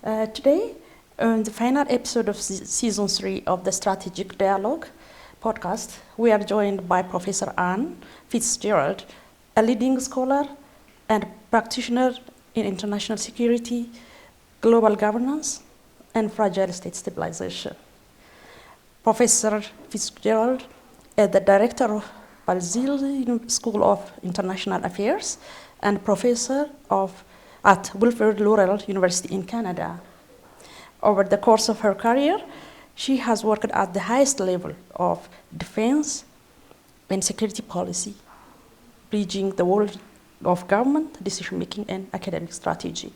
Today, on the final episode of Season 3 of the Strategic Dialogue podcast, we are joined by Professor Anne Fitzgerald, a leading scholar and practitioner in international security, global governance, and fragile state stabilization. Professor Fitzgerald is the director of Basile School of International Affairs and professor at Wilfrid Laurier University in Canada. Over the course of her career, she has worked at the highest level of defense and security policy, bridging the world of government, decision-making, and academic strategy.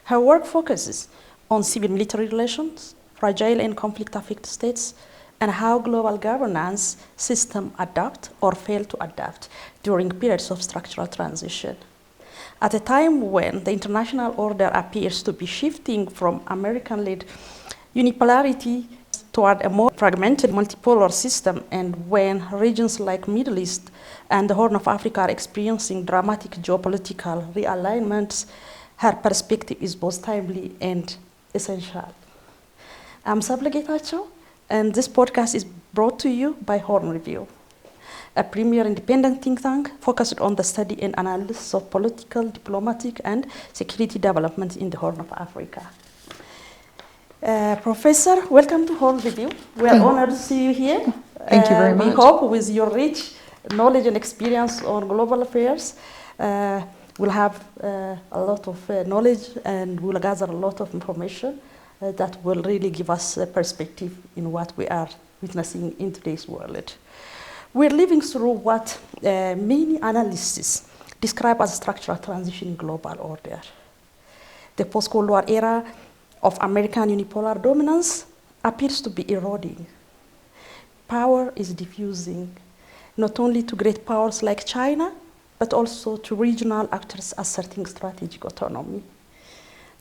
Her work focuses on civil-military relations, fragile and conflict-affected states, and how global governance systems adapt or fail to adapt during periods of structural transition. At a time when the international order appears to be shifting from American-led unipolarity toward a more fragmented multipolar system, and when regions like Middle East and the Horn of Africa are experiencing dramatic geopolitical realignments, her perspective is both timely and essential. I'm Sabla Getachew, and this podcast is brought to you by Horn Review, a premier independent think tank focused on the study and analysis of political, diplomatic, and security development in the Horn of Africa. Professor, welcome to Horn Review. We are honored to see you here. Thank you very much. We hope with your rich knowledge and experience on global affairs, we'll have a lot of knowledge and we'll gather a lot of information that will really give us a perspective in what we are witnessing in today's world. We're living through what many analysts describe as a structural transition in global order. The post-Cold War era of American unipolar dominance appears to be eroding. Power is diffusing, not only to great powers like China, but also to regional actors asserting strategic autonomy.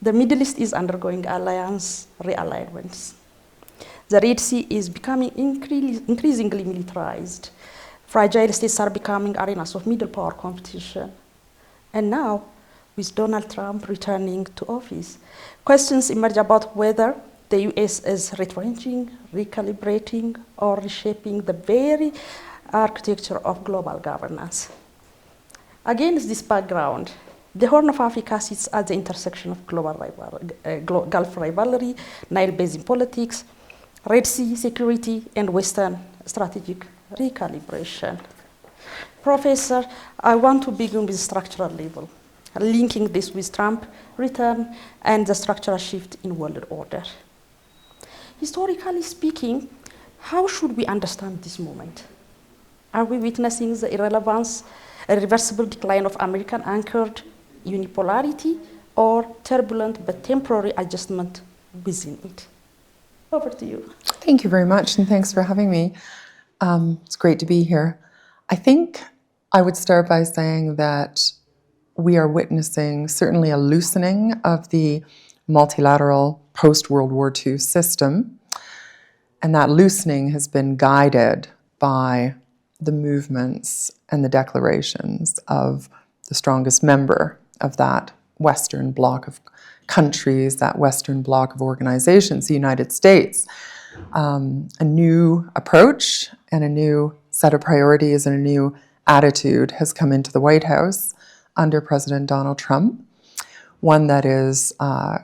The Middle East is undergoing alliance realignments. The Red Sea is becoming increasingly militarized. Fragile states are becoming arenas of middle power competition. And now, with Donald Trump returning to office, questions emerge about whether the US is retrenching, recalibrating, or reshaping the very architecture of global governance. Against this background, the Horn of Africa sits at the intersection of Gulf rivalry, Nile Basin politics, Red Sea security, and Western strategic recalibration. Professor, I want to begin with structural level, linking this with Trump return and the structural shift in world order. Historically speaking, how should we understand this moment? Are we witnessing the irreversible decline of American-anchored unipolarity, or turbulent but temporary adjustment within it? Over to you. Thank you very much, and thanks for having me. It's great to be here. I think I would start by saying that we are witnessing certainly a loosening of the multilateral post-World War II system, and that loosening has been guided by the movements and the declarations of the strongest member of that Western bloc of countries, that Western bloc of organizations, the United States. A new approach and a new set of priorities and a new attitude has come into the White House under President Donald Trump, one that is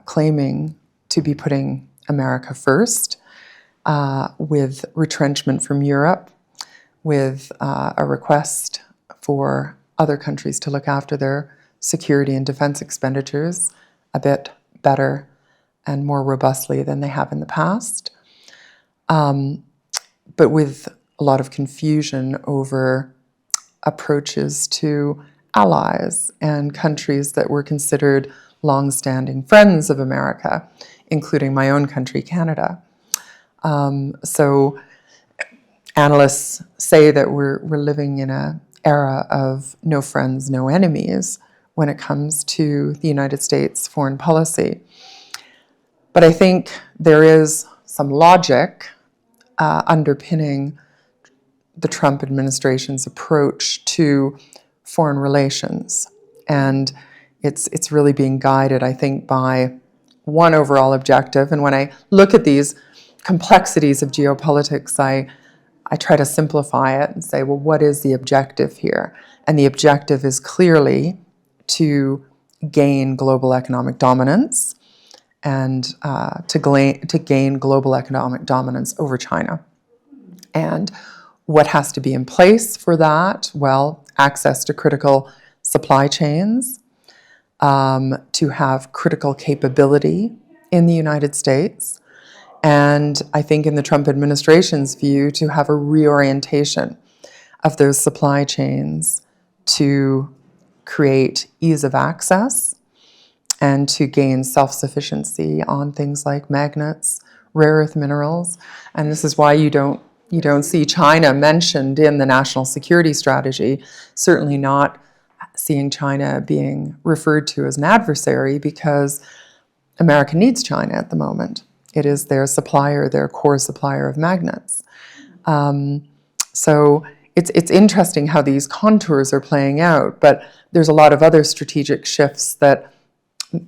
claiming to be putting America first, with retrenchment from Europe, with a request for other countries to look after their security and defense expenditures a bit better and more robustly than they have in the past, but with a lot of confusion over approaches to allies and countries that were considered long-standing friends of America, including my own country, Canada. So analysts say that we're living in an era of no friends, no enemies when it comes to the United States foreign policy. But I think there is some logic underpinning the Trump administration's approach to foreign relations. And it's really being guided, I think, by one overall objective. And when I look at these complexities of geopolitics, I try to simplify it and say, well, what is the objective here? And the objective is clearly to gain global economic dominance and to gain global economic dominance over China. And what has to be in place for that? Well, access to critical supply chains, to have critical capability in the United States, and I think in the Trump administration's view, to have a reorientation of those supply chains to create ease of access and to gain self-sufficiency on things like magnets, rare earth minerals. And this is why you don't see China mentioned in the national security strategy, certainly not seeing China being referred to as an adversary, because America needs China at the moment. It is their supplier, their core supplier of magnets. So it's interesting how these contours are playing out, but there's a lot of other strategic shifts that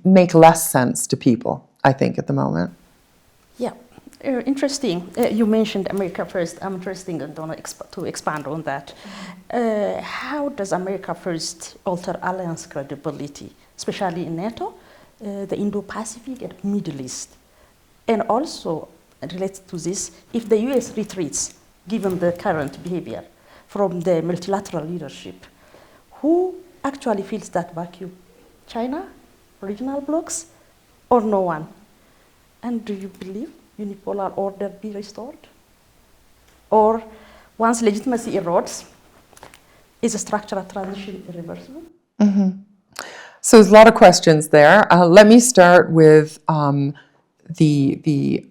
make less sense to people, I think, at the moment. Yeah, interesting. You mentioned America First. I'm interested to expand on that. How does America First alter alliance credibility, especially in NATO, the Indo-Pacific and Middle East? And also, related to this, if the US retreats, given the current behavior from the multilateral leadership, who actually fills that vacuum? China, regional blocs, or no one? And do you believe unipolar order be restored? Or once legitimacy erodes, is a structural transition irreversible? Mm-hmm. So there's a lot of questions there. Let me start with the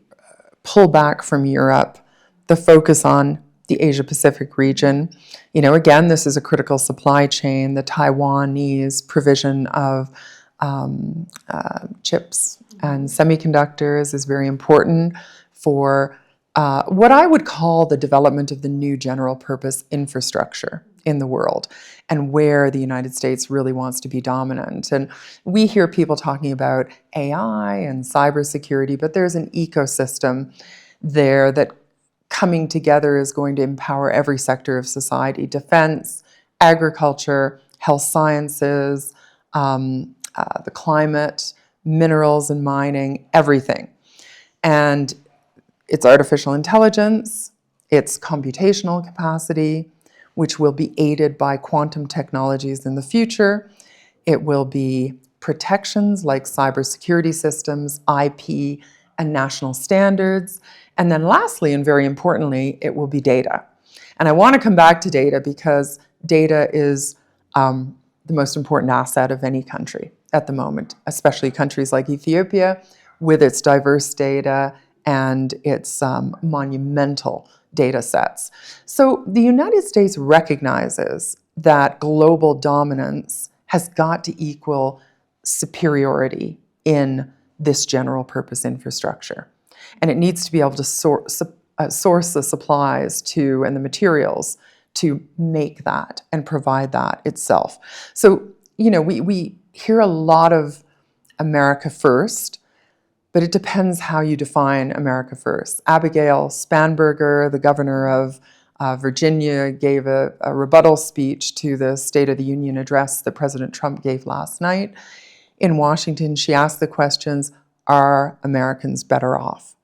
pullback from Europe, the focus on the Asia-Pacific region. Again, this is a critical supply chain. The Taiwanese provision of chips and semiconductors is very important for what I would call the development of the new general purpose infrastructure in the world, and where the United States really wants to be dominant. And we hear people talking about AI and cybersecurity, but there's an ecosystem there that coming together is going to empower every sector of society: defense, agriculture, health sciences, the climate, minerals and mining, everything. And it's artificial intelligence, it's computational capacity, which will be aided by quantum technologies in the future. It will be protections like cybersecurity systems, IP, and national standards. And then lastly, and very importantly, it will be data. And I want to come back to data because data is the most important asset of any country at the moment, especially countries like Ethiopia with its diverse data and its monumental data sets. So the United States recognizes that global dominance has got to equal superiority in this general purpose infrastructure. And it needs to be able to source the supplies to and the materials to make that and provide that itself. So, we hear a lot of America First, but it depends how you define America First. Abigail Spanberger, the governor of Virginia, gave a rebuttal speech to the State of the Union address that President Trump gave last night in Washington. She asked the questions, are Americans better off?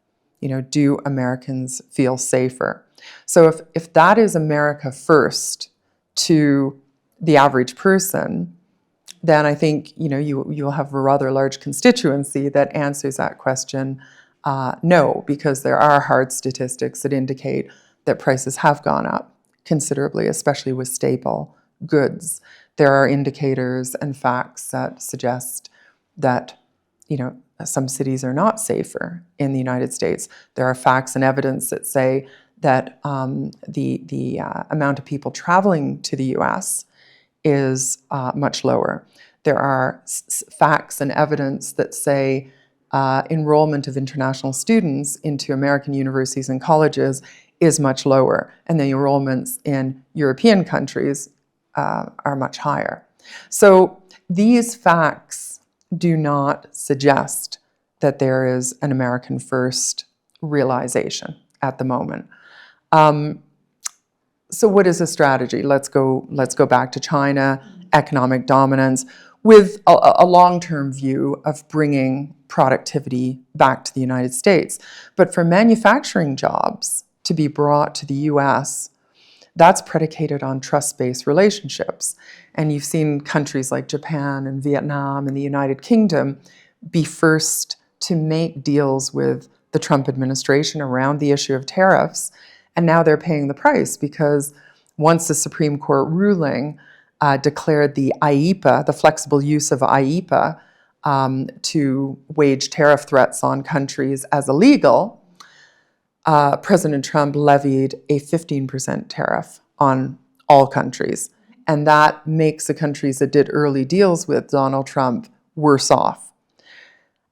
Do Americans feel safer? So if that is America First to the average person, then I think you'll have a rather large constituency that answers that question no, because there are hard statistics that indicate that prices have gone up considerably, especially with staple goods. There are indicators and facts that suggest that some cities are not safer in the United States. There are facts and evidence that say that the amount of people traveling to the U.S. is much lower. There are facts and evidence that say enrollment of international students into American universities and colleges is much lower, and the enrollments in European countries are much higher. So these facts do not suggest that there is an American first realization at the moment. So what is a strategy? Let's go back to China, economic dominance, with a long-term view of bringing productivity back to the United States. But for manufacturing jobs to be brought to the US, that's predicated on trust-based relationships. And you've seen countries like Japan and Vietnam and the United Kingdom be first to make deals with the Trump administration around the issue of tariffs. And now they're paying the price because once the Supreme Court ruling declared the IEEPA, the flexible use of IEEPA, to wage tariff threats on countries as illegal, President Trump levied a 15% tariff on all countries. And that makes the countries that did early deals with Donald Trump worse off.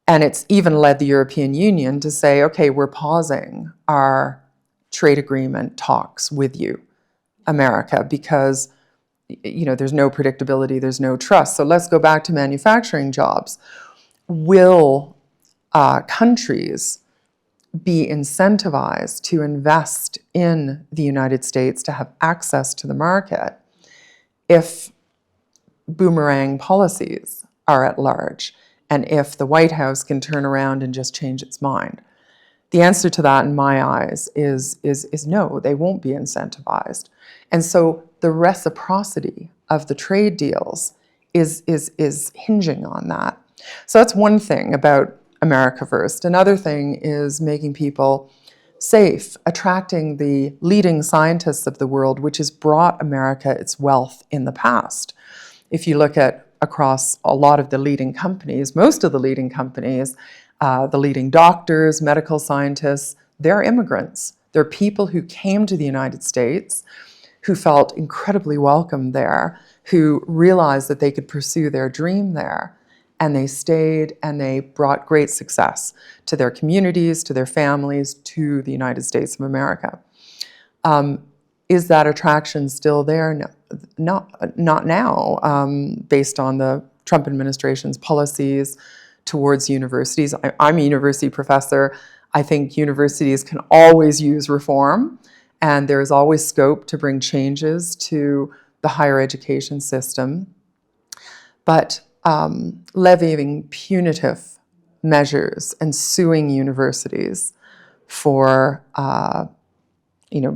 And it's even led the European Union to say, okay, we're pausing our trade agreement talks with you, America, because there's no predictability, there's no trust. So let's go back to manufacturing jobs. Will countries be incentivized to invest in the United States to have access to the market if boomerang policies are at large and if the White House can turn around and just change its mind? The answer to that, in my eyes, is no, they won't be incentivized. And so the reciprocity of the trade deals is hinging on that. So that's one thing about America First. Another thing is making people safe, attracting the leading scientists of the world, which has brought America its wealth in the past. If you look at across a lot of the leading companies, most of the leading companies, the leading doctors, medical scientists, they're immigrants. They're people who came to the United States, who felt incredibly welcome there, who realized that they could pursue their dream there. And they stayed and they brought great success to their communities, to their families, to the United States of America. Is that attraction still there? No, not now, based on the Trump administration's policies towards universities. I'm a university professor. I think universities can always use reform, and there is always scope to bring changes to the higher education system. But levying punitive measures and suing universities for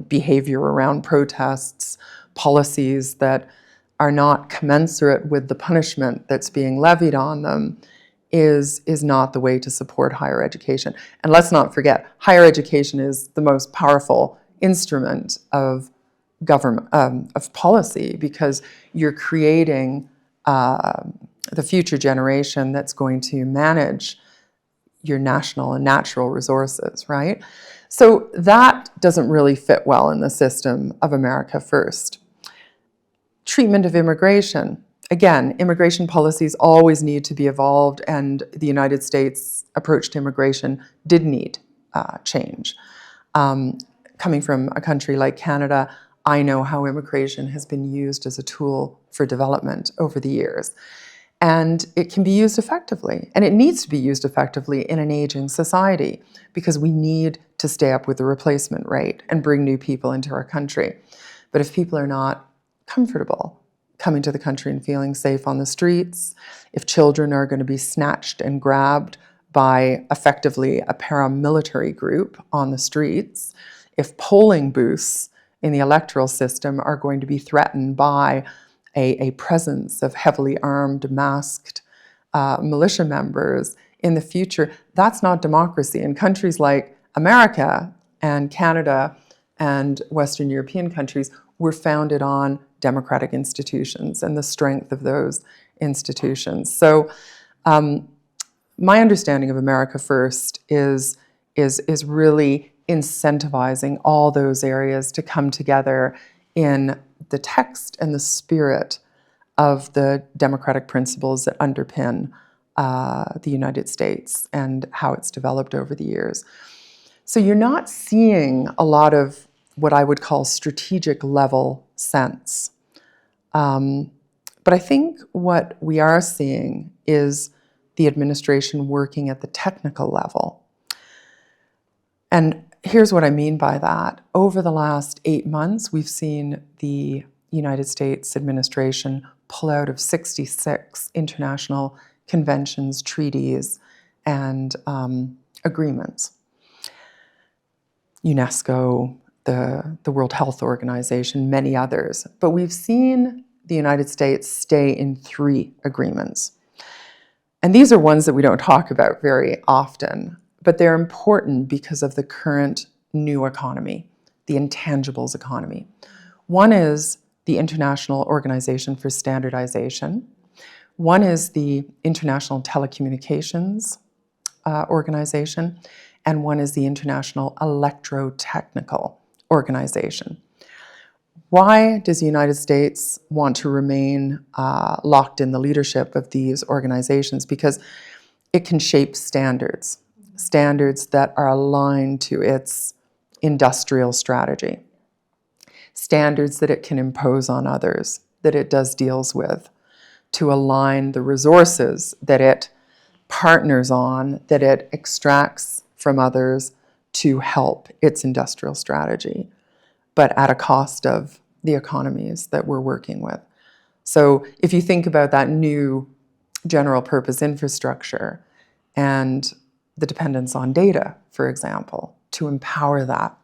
behavior around protests, policies that are not commensurate with the punishment that's being levied on them is not the way to support higher education. And let's not forget, higher education is the most powerful instrument of government, of policy, because you're creating the future generation that's going to manage your national and natural resources, right? So that doesn't really fit well in the system of America First. Treatment of immigration. Again, immigration policies always need to be evolved, and the United States' approach to immigration did need change. Coming from a country like Canada, I know how immigration has been used as a tool for development over the years. And it can be used effectively, and it needs to be used effectively in an aging society, because we need to stay up with the replacement rate and bring new people into our country. But if people are not comfortable coming to the country and feeling safe on the streets, if children are going to be snatched and grabbed by effectively a paramilitary group on the streets, if polling booths in the electoral system are going to be threatened by a presence of heavily armed, masked militia members in the future, that's not democracy. And countries like America and Canada and Western European countries were founded on democratic institutions and the strength of those institutions. So my understanding of America First is really incentivizing all those areas to come together in the text and the spirit of the democratic principles that underpin the United States and how it's developed over the years. So you're not seeing a lot of what I would call strategic level sense. But I think what we are seeing is the administration working at the technical level. And here's what I mean by that. Over the last 8 months, we've seen the United States administration pull out of 66 international conventions, treaties, and agreements. UNESCO, the World Health Organization, many others. But we've seen the United States stay in 3 agreements. And these are ones that we don't talk about very often, but they're important because of the current new economy, the intangibles economy. One is the International Organization for Standardization. One is the International Telecommunications Organization, and one is the International Electrotechnical Organization. Why does the United States want to remain locked in the leadership of these organizations? Because it can shape standards that are aligned to its industrial strategy, standards that it can impose on others, that it does deals with, to align the resources that it partners on, that it extracts from others to help its industrial strategy, but at a cost of the economies that we're working with. So if you think about that new general purpose infrastructure and the dependence on data, for example, to empower that.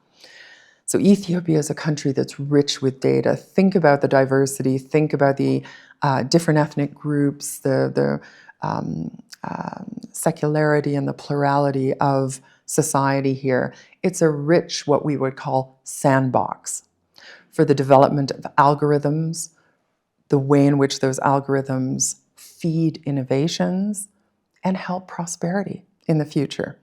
So Ethiopia is a country that's rich with data. Think about the diversity, think about the different ethnic groups, the secularity and the plurality of society here. It's a rich, what we would call, sandbox for the development of algorithms, the way in which those algorithms feed innovations and help prosperity in the future.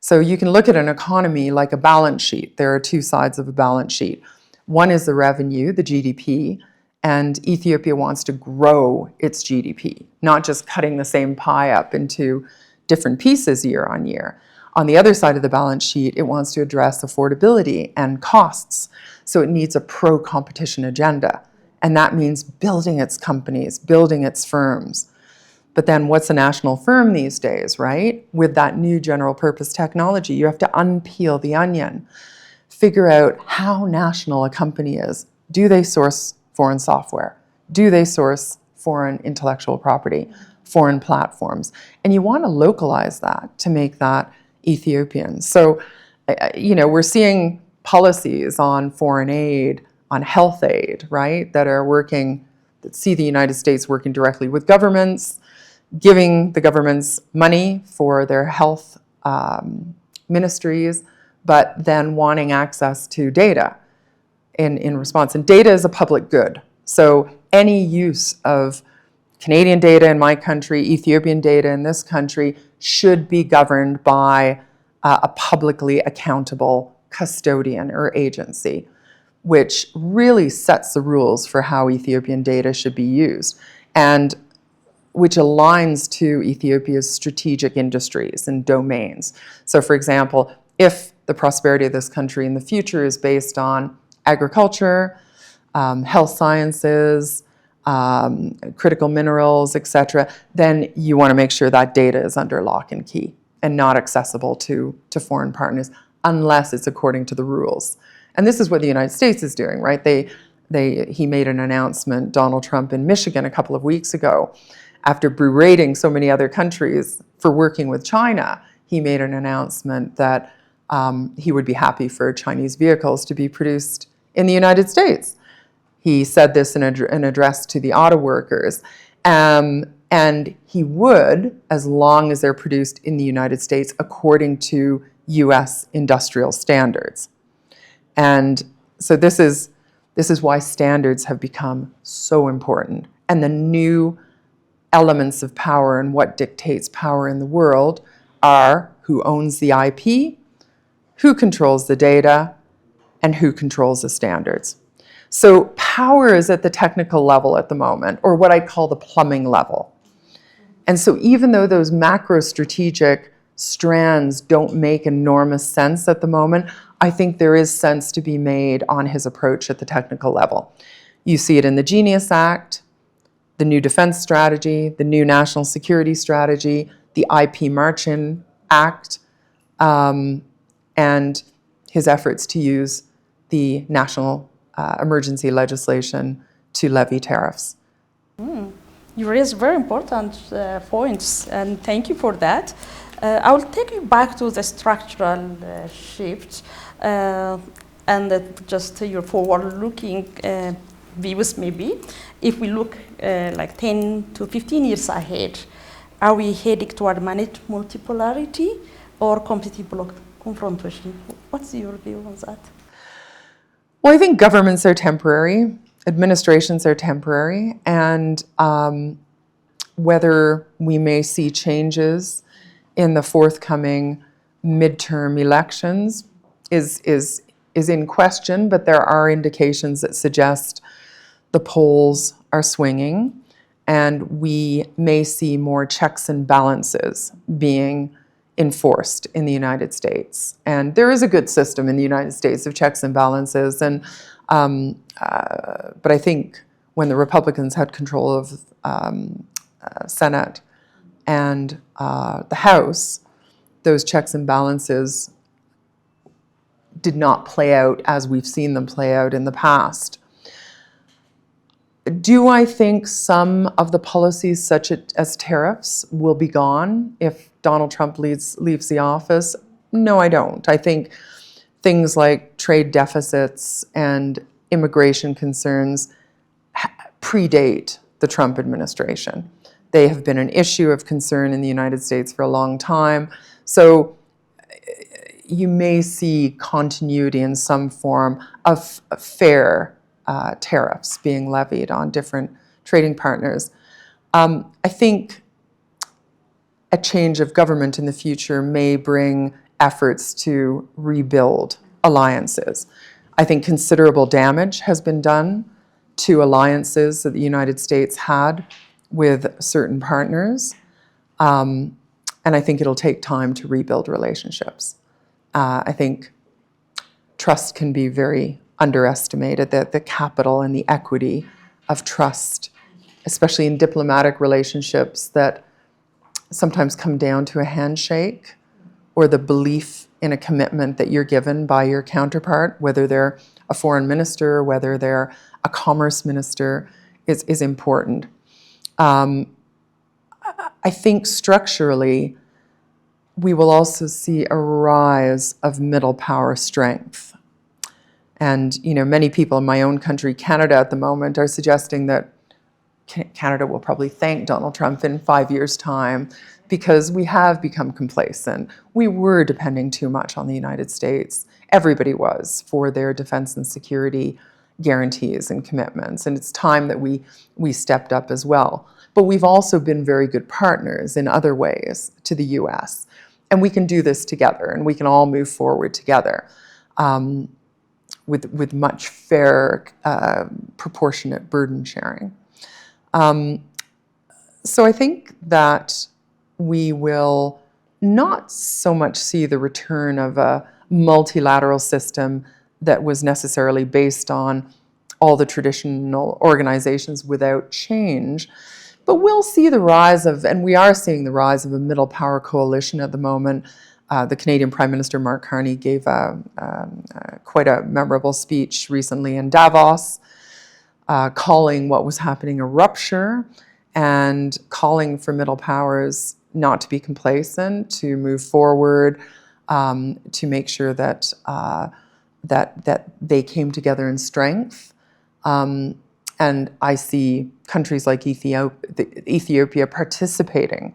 So you can look at an economy like a balance sheet. There are 2 sides of a balance sheet. One is the revenue, the GDP, and Ethiopia wants to grow its GDP, not just cutting the same pie up into different pieces year on year. On the other side of the balance sheet, it wants to address affordability and costs. So it needs a pro-competition agenda. And that means building its companies, building its firms. But then what's a national firm these days, right? With that new general purpose technology, you have to unpeel the onion, figure out how national a company is. Do they source foreign software? Do they source foreign intellectual property, foreign platforms? And you want to localize that to make that Ethiopian. So, we're seeing policies on foreign aid, on health aid, right, that see the United States working directly with governments, giving the governments money for their health ministries, but then wanting access to data in response. And data is a public good. So any use of Canadian data in my country, Ethiopian data in this country, should be governed by a publicly accountable custodian or agency, which really sets the rules for how Ethiopian data should be used, and which aligns to Ethiopia's strategic industries and domains. So, for example, if the prosperity of this country in the future is based on agriculture, health sciences, critical minerals, etc., then you want to make sure that data is under lock and key and not accessible to foreign partners unless it's according to the rules. And this is what the United States is doing, right? He made an announcement, Donald Trump, in Michigan a couple of weeks ago. After berating so many other countries for working with China, he made an announcement that he would be happy for Chinese vehicles to be produced in the United States. He said this in an address to the auto workers. And he would, as long as they're produced in the United States according to US industrial standards. And so this is why standards have become so important. And the new elements of power and what dictates power in the world are who owns the IP, who controls the data, and who controls the standards. So power is at the technical level at the moment, or what I call the plumbing level. And so even though those macro strategic strands don't make enormous sense at the moment, I think there is sense to be made on his approach at the technical level. You see it in the Genius Act, the new defense strategy, the new national security strategy, the IP March-In Act, and his efforts to use the national emergency legislation to levy tariffs. You raise very important points, and thank you for that. I will take you back to the structural shift and just your forward-looking views, maybe. If we look like 10 to 15 years ahead, are we heading toward managed multipolarity or competitive confrontation? What's your view on that? Well, I think governments are temporary, administrations are temporary, and whether we may see changes in the forthcoming midterm elections is in question, but there are indications that suggest the polls are swinging, and we may see more checks and balances being enforced in the United States. And there is a good system in the United States of checks and balances, and but I think when the Republicans had control of Senate and the House, those checks and balances did not play out as we've seen them play out in the past. Do I think some of the policies, such as tariffs, will be gone if Donald Trump leaves the office? No, I don't. I think things like trade deficits and immigration concerns predate the Trump administration. They have been an issue of concern in the United States for a long time. So you may see continuity in some form of fair tariffs being levied on different trading partners. I think a change of government in the future may bring efforts to rebuild alliances. I think considerable damage has been done to alliances that the United States had with certain partners, and I think it'll take time to rebuild relationships. I think trust can be very underestimated, the capital and the equity of trust, especially in diplomatic relationships that sometimes come down to a handshake or the belief in a commitment that you're given by your counterpart, whether they're a foreign minister, whether they're a commerce minister, is important. I think structurally, we will also see a rise of middle power strength. And, many people in my own country, Canada, at the moment, are suggesting that Canada will probably thank Donald Trump in 5 years' time because we have become complacent. We were depending too much on the United States. Everybody was, for their defense and security guarantees and commitments. And it's time that we stepped up as well. But we've also been very good partners in other ways to the US. And we can do this together, and we can all move forward together with much fair, proportionate burden sharing. So I think that we will not so much see the return of a multilateral system that was necessarily based on all the traditional organizations without change, but we'll see the rise of, and we are seeing the rise of, a middle power coalition at the moment. The Canadian Prime Minister Mark Carney gave quite a memorable speech recently in Davos, calling what was happening a rupture and calling for middle powers not to be complacent, to move forward, to make sure that that they came together in strength. And I see countries like Ethiopia participating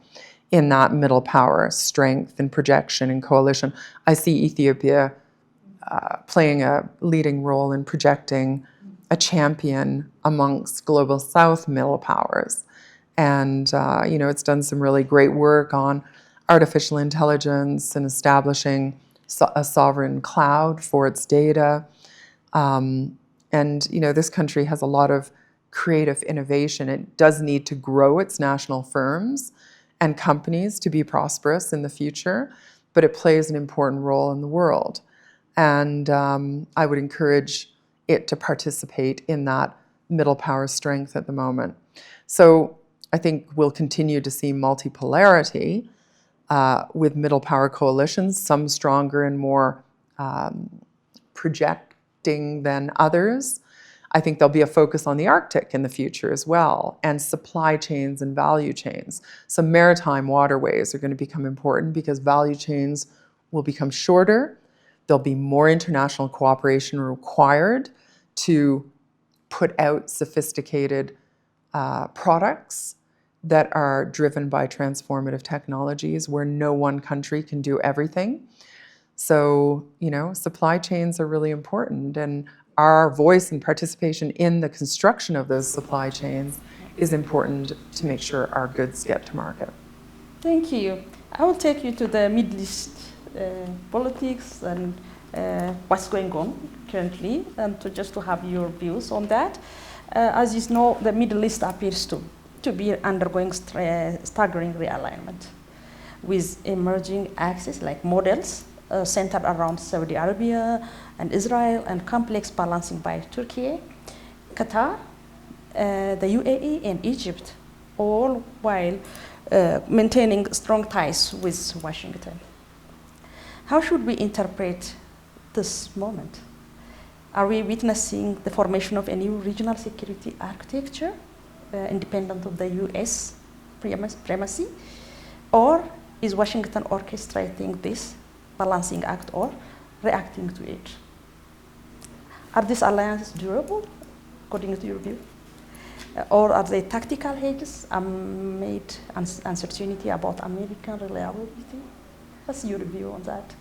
in that middle power strength and projection and coalition. I see Ethiopia playing a leading role in projecting a champion amongst Global South middle powers. And, it's done some really great work on artificial intelligence and establishing a sovereign cloud for its data. And, this country has a lot of creative innovation. It does need to grow its national firms and companies to be prosperous in the future, but it plays an important role in the world. And I would encourage it to participate in that middle power strength at the moment. So I think we'll continue to see multipolarity, with middle power coalitions, some stronger and more projecting than others. I think there'll be a focus on the Arctic in the future as well, and supply chains and value chains. So maritime waterways are going to become important because value chains will become shorter. There'll be more international cooperation required to put out sophisticated products that are driven by transformative technologies where no one country can do everything. So, supply chains are really important, and our voice and participation in the construction of those supply chains is important to make sure our goods get to market. Thank you. I will take you to the Middle East politics and what's going on currently, and to have your views on that. As you know, the Middle East appears to be undergoing staggering realignment with emerging axes like models centered around Saudi Arabia and Israel, and complex balancing by Turkey, Qatar, the UAE, and Egypt, all while maintaining strong ties with Washington. How should we interpret this moment? Are we witnessing the formation of a new regional security architecture, independent of the US primacy? Or is Washington orchestrating this balancing act or reacting to it? Are these alliances durable, according to your view? Or are they tactical hedges amid uncertainty about American reliability? What's your view on that?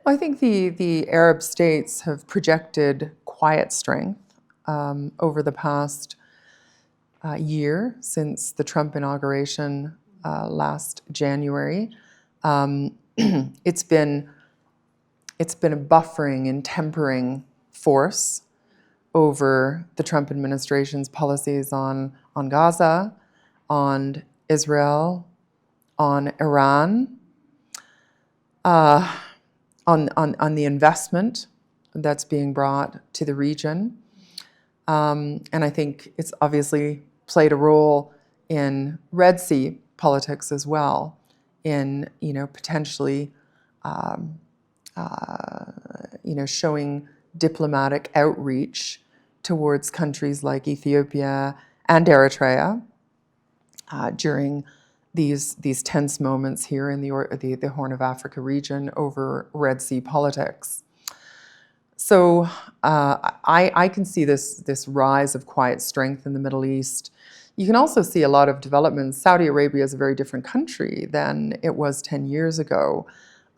I think the Arab states have projected quiet strength over the past year since the Trump inauguration last January. It's been a buffering and tempering force over the Trump administration's policies on Gaza, on Israel, on Iran, on the investment that's being brought to the region. And I think it's obviously played a role in Red Sea politics as well, in potentially showing diplomatic outreach towards countries like Ethiopia and Eritrea during these tense moments here in the Horn of Africa region over Red Sea politics. So I can see this rise of quiet strength in the Middle East. You can also see a lot of developments. Saudi Arabia is a very different country than it was 10 years ago.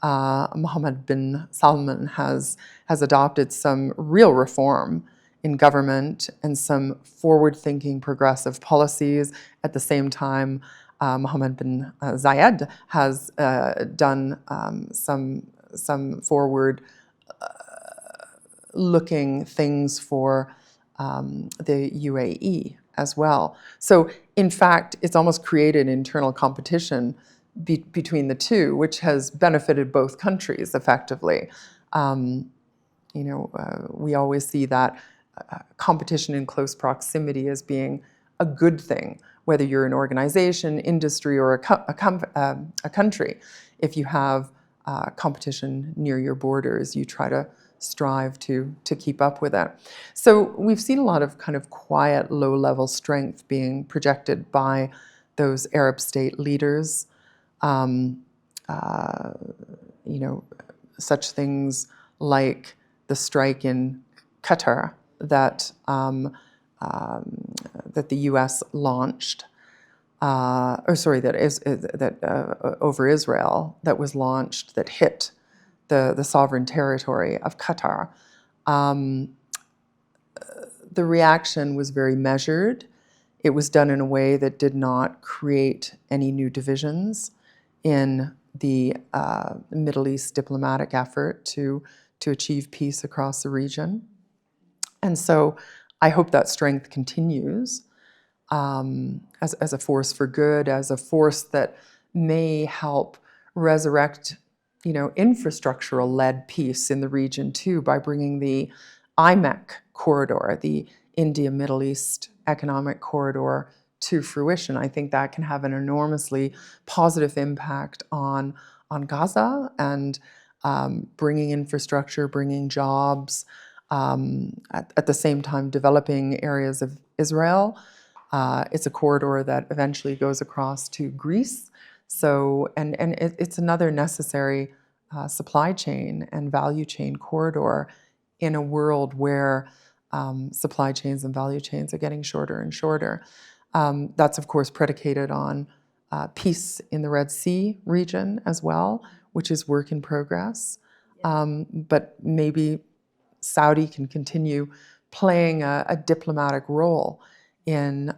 Mohammed bin Salman has adopted some real reform in government and some forward-thinking progressive policies. At the same time, Mohammed bin Zayed has done some forward-looking things for the UAE as well. So, in fact, it's almost created internal competition between the two, which has benefited both countries effectively. We always see that competition in close proximity as being a good thing, whether you're an organization, industry, or a country. If you have competition near your borders, you try to strive to keep up with it. So we've seen a lot of kind of quiet, low-level strength being projected by those Arab state leaders. Such things like the strike in Qatar that the U.S. launched, over Israel, that was launched, that hit the sovereign territory of Qatar. The reaction was very measured. It was done in a way that did not create any new divisions in the Middle East diplomatic effort to achieve peace across the region. And so I hope that strength continues as a force for good, as a force that may help resurrect, infrastructural-led peace in the region too, by bringing the IMEC corridor, the India-Middle East Economic Corridor, to fruition, I think that can have an enormously positive impact on Gaza and bringing infrastructure, bringing jobs, at the same time developing areas of Israel. It's a corridor that eventually goes across to Greece. So, and it's another necessary supply chain and value chain corridor in a world where supply chains and value chains are getting shorter and shorter. That's, of course, predicated on peace in the Red Sea region as well, which is work in progress. But maybe Saudi can continue playing a diplomatic role in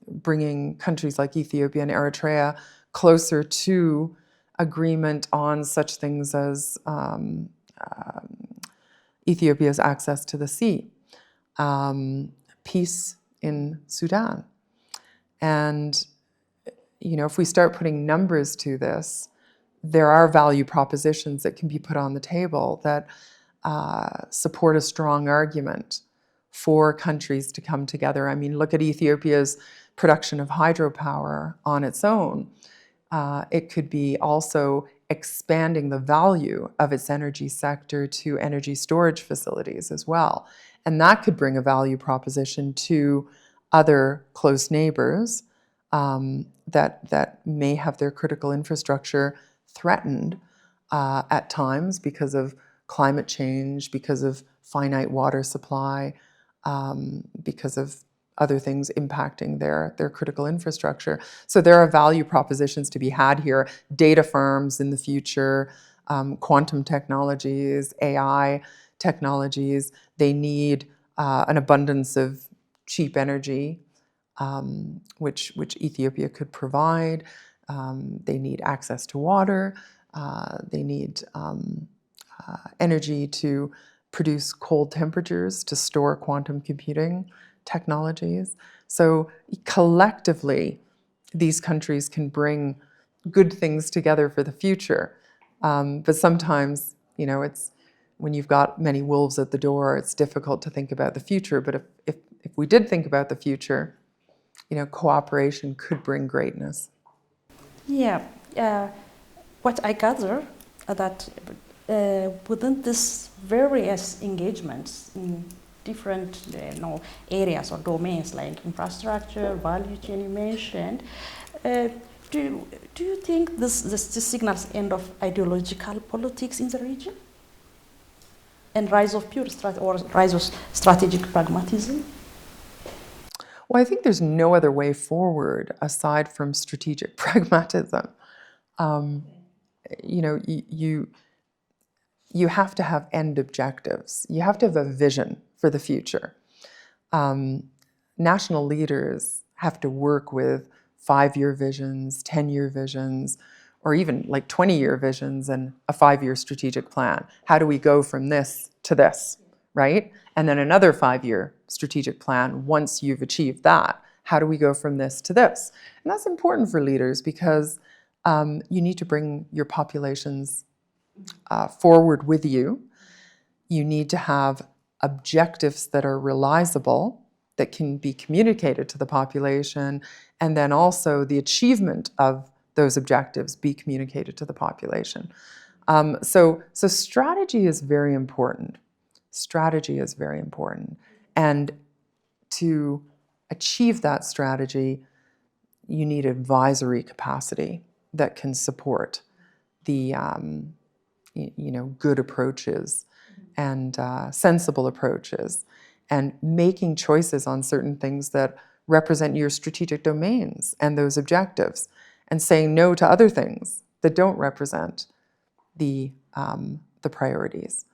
bringing countries like Ethiopia and Eritrea closer to agreement on such things as Ethiopia's access to the sea, peace in Sudan. And, if we start putting numbers to this, there are value propositions that can be put on the table that support a strong argument for countries to come together. I mean, look at Ethiopia's production of hydropower on its own. It could be also expanding the value of its energy sector to energy storage facilities as well. And that could bring a value proposition to other close neighbors that may have their critical infrastructure threatened at times because of climate change, because of finite water supply, because of other things impacting their critical infrastructure. So there are value propositions to be had here. Data farms in the future, quantum technologies, AI technologies, they need an abundance of cheap energy, which Ethiopia could provide. They need access to water. They need energy to produce cold temperatures, to store quantum computing technologies. So collectively, these countries can bring good things together for the future. But sometimes, it's when you've got many wolves at the door, it's difficult to think about the future. But if we did think about the future, cooperation could bring greatness. Yeah. What I gather that within this various engagements in different areas or domains like infrastructure, value chain you mentioned, do you think this signals end of ideological politics in the region and rise of rise of strategic pragmatism? Well, I think there's no other way forward aside from strategic pragmatism. You have to have end objectives. You have to have a vision for the future. National leaders have to work with 5-year visions, 10-year visions, or even like 20-year visions and a 5-year strategic plan. How do we go from this to this, right? And then another 5-year strategic plan once you've achieved that. How do we go from this to this? And that's important for leaders because you need to bring your populations forward with you. You need to have objectives that are realizable, that can be communicated to the population, and then also the achievement of those objectives be communicated to the population. So strategy is very important. Strategy is very important. And to achieve that strategy, you need advisory capacity that can support the good approaches and sensible approaches, and making choices on certain things that represent your strategic domains and those objectives, and saying no to other things that don't represent the priorities.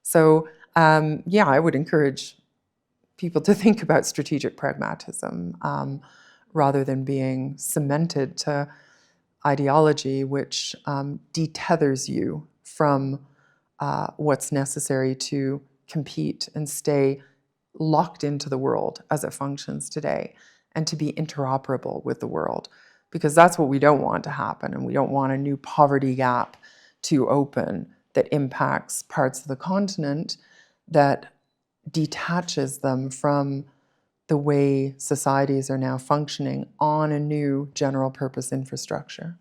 So I would encourage people to think about strategic pragmatism rather than being cemented to ideology which detethers you from what's necessary to compete and stay locked into the world as it functions today, and to be interoperable with the world, because that's what we don't want to happen. And we don't want a new poverty gap to open that impacts parts of the continent, that detaches them from the way societies are now functioning on a new general purpose infrastructure.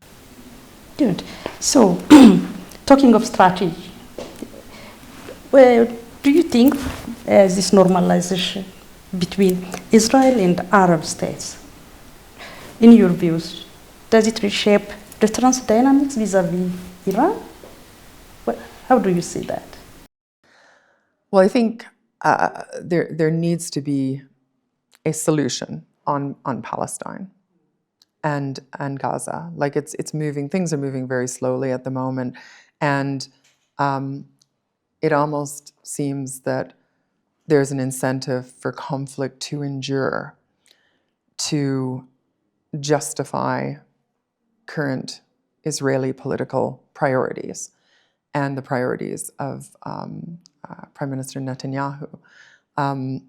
Good. So, talking of strategy, well, do you think this normalization between Israel and Arab states, in your views, does it reshape the trans dynamics vis-a-vis Iran? How do you see that? Well, I think there needs to be a solution on Palestine and Gaza. Like it's moving. Things are moving very slowly at the moment, and it almost seems that there's an incentive for conflict to endure, to justify current Israeli political priorities and the priorities of Prime Minister Netanyahu. I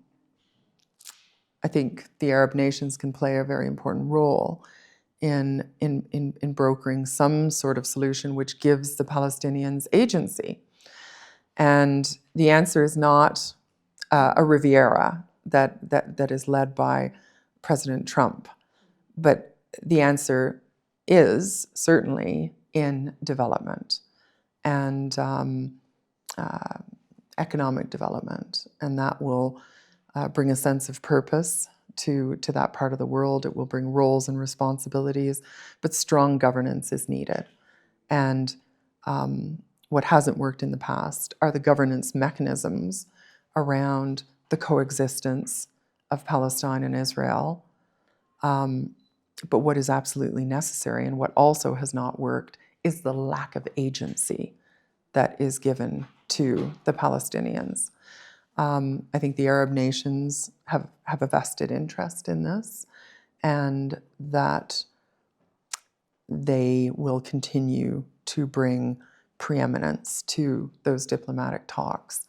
think the Arab nations can play a very important role in brokering some sort of solution which gives the Palestinians agency. And the answer is not a Riviera that is led by President Trump, but the answer is certainly in development and economic development, and that will bring a sense of purpose to that part of the world. It will bring roles and responsibilities, but strong governance is needed. And what hasn't worked in the past are the governance mechanisms around the coexistence of Palestine and Israel. But what is absolutely necessary and what also has not worked is the lack of agency that is given to the Palestinians. I think the Arab nations have a vested interest in this, and that they will continue to bring preeminence to those diplomatic talks.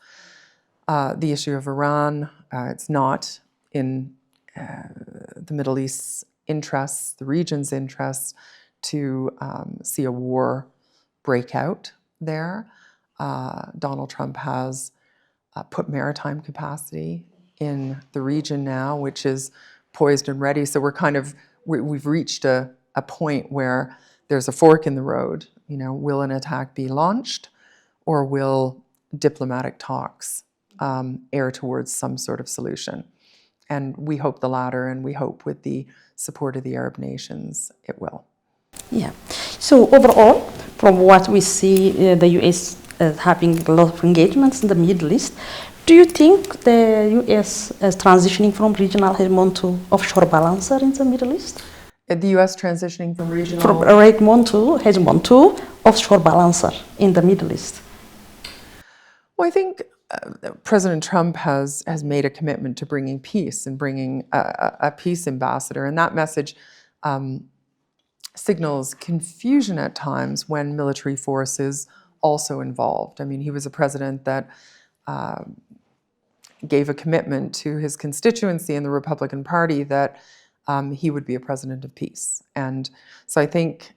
The issue of Iran, it's not in the Middle East's interests, the region's interests, to see a war break out there. Donald Trump has put maritime capacity in the region now, which is poised and ready. So we've reached a point where there's a fork in the road. You know, will an attack be launched, or will diplomatic talks err towards some sort of solution? And we hope the latter, and we hope with the support of the Arab nations, it will. Yeah. So overall, from what we see, the U.S. Having a lot of engagements in the Middle East, do you think the U.S. is transitioning from regional hegemon to offshore balancer in the Middle East? The U.S. transitioning from regional... From hegemon to offshore balancer in the Middle East? Well, I think President Trump has made a commitment to bringing peace and bringing a peace ambassador, and that message signals confusion at times when military force is also involved. I mean, he was a president that gave a commitment to his constituency in the Republican Party that he would be a president of peace. And so I think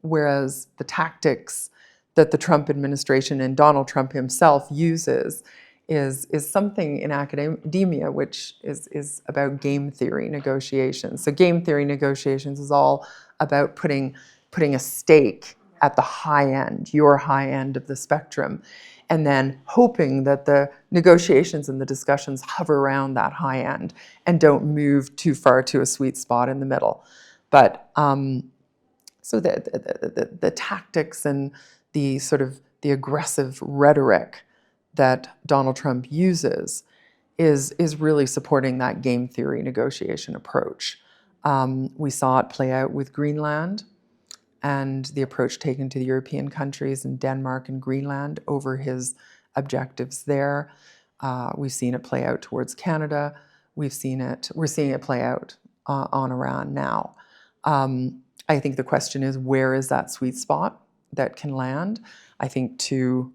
whereas the tactics that the Trump administration and Donald Trump himself uses is something in academia which is about game theory negotiations. So game theory negotiations is all about putting a stake at the high end, your high end of the spectrum, and then hoping that the negotiations and the discussions hover around that high end and don't move too far to a sweet spot in the middle. But so the tactics and the sort of the aggressive rhetoric that Donald Trump uses is really supporting that game theory negotiation approach. We saw it play out with Greenland and the approach taken to the European countries and Denmark and Greenland over his objectives there. We've seen it play out towards Canada. We're seeing it play out on Iran now. I think the question is, where is that sweet spot that can land? I think to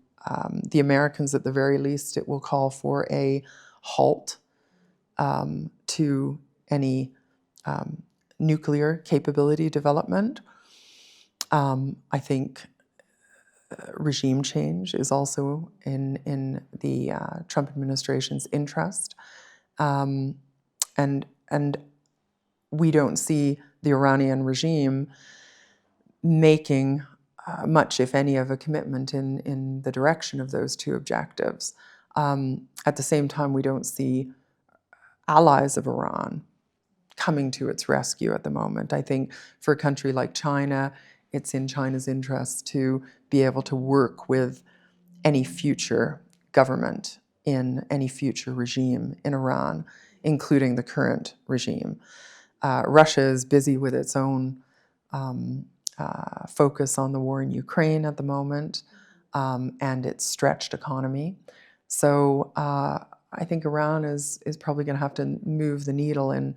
the Americans, at the very least, it will call for a halt to any nuclear capability development. I think regime change is also in the Trump administration's interest. and we don't see the Iranian regime making much, if any, of a commitment in the direction of those two objectives. At the same time, we don't see allies of Iran coming to its rescue at the moment. I think for a country like China, it's in China's interest to be able to work with any future government in any future regime in Iran, including the current regime. Russia is busy with its own focus on the war in Ukraine at the moment and its stretched economy. So I think Iran is probably going to have to move the needle in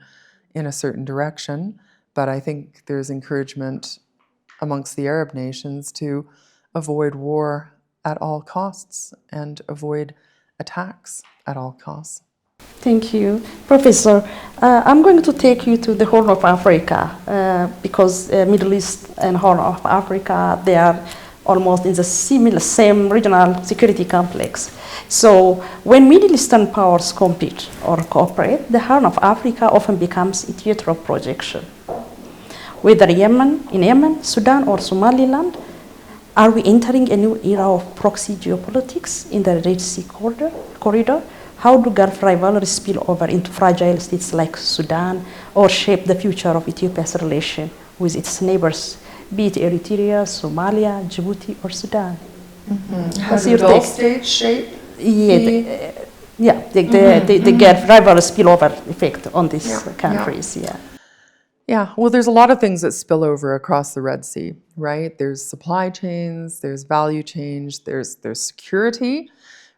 a certain direction. But I think there's encouragement amongst the Arab nations to avoid war at all costs and avoid attacks at all costs. Thank you. Professor, I'm going to take you to the Horn of Africa because Middle East and Horn of Africa, they are almost in the same regional security complex. So when Middle Eastern powers compete or cooperate, the Horn of Africa often becomes a theater of projection. Whether in Yemen, Sudan, or Somaliland, are we entering a new era of proxy geopolitics in the Red Sea corridor? How do Gulf rivalries spill over into fragile states like Sudan or shape the future of Ethiopia's relation with its neighbors, be it Eritrea, Somalia, Djibouti, or Sudan? Mm-hmm. How do Gulf states shape? The Gulf rivalries spill over effect on these countries. Yeah, well, there's a lot of things that spill over across the Red Sea, right? There's supply chains, there's value chains, there's security,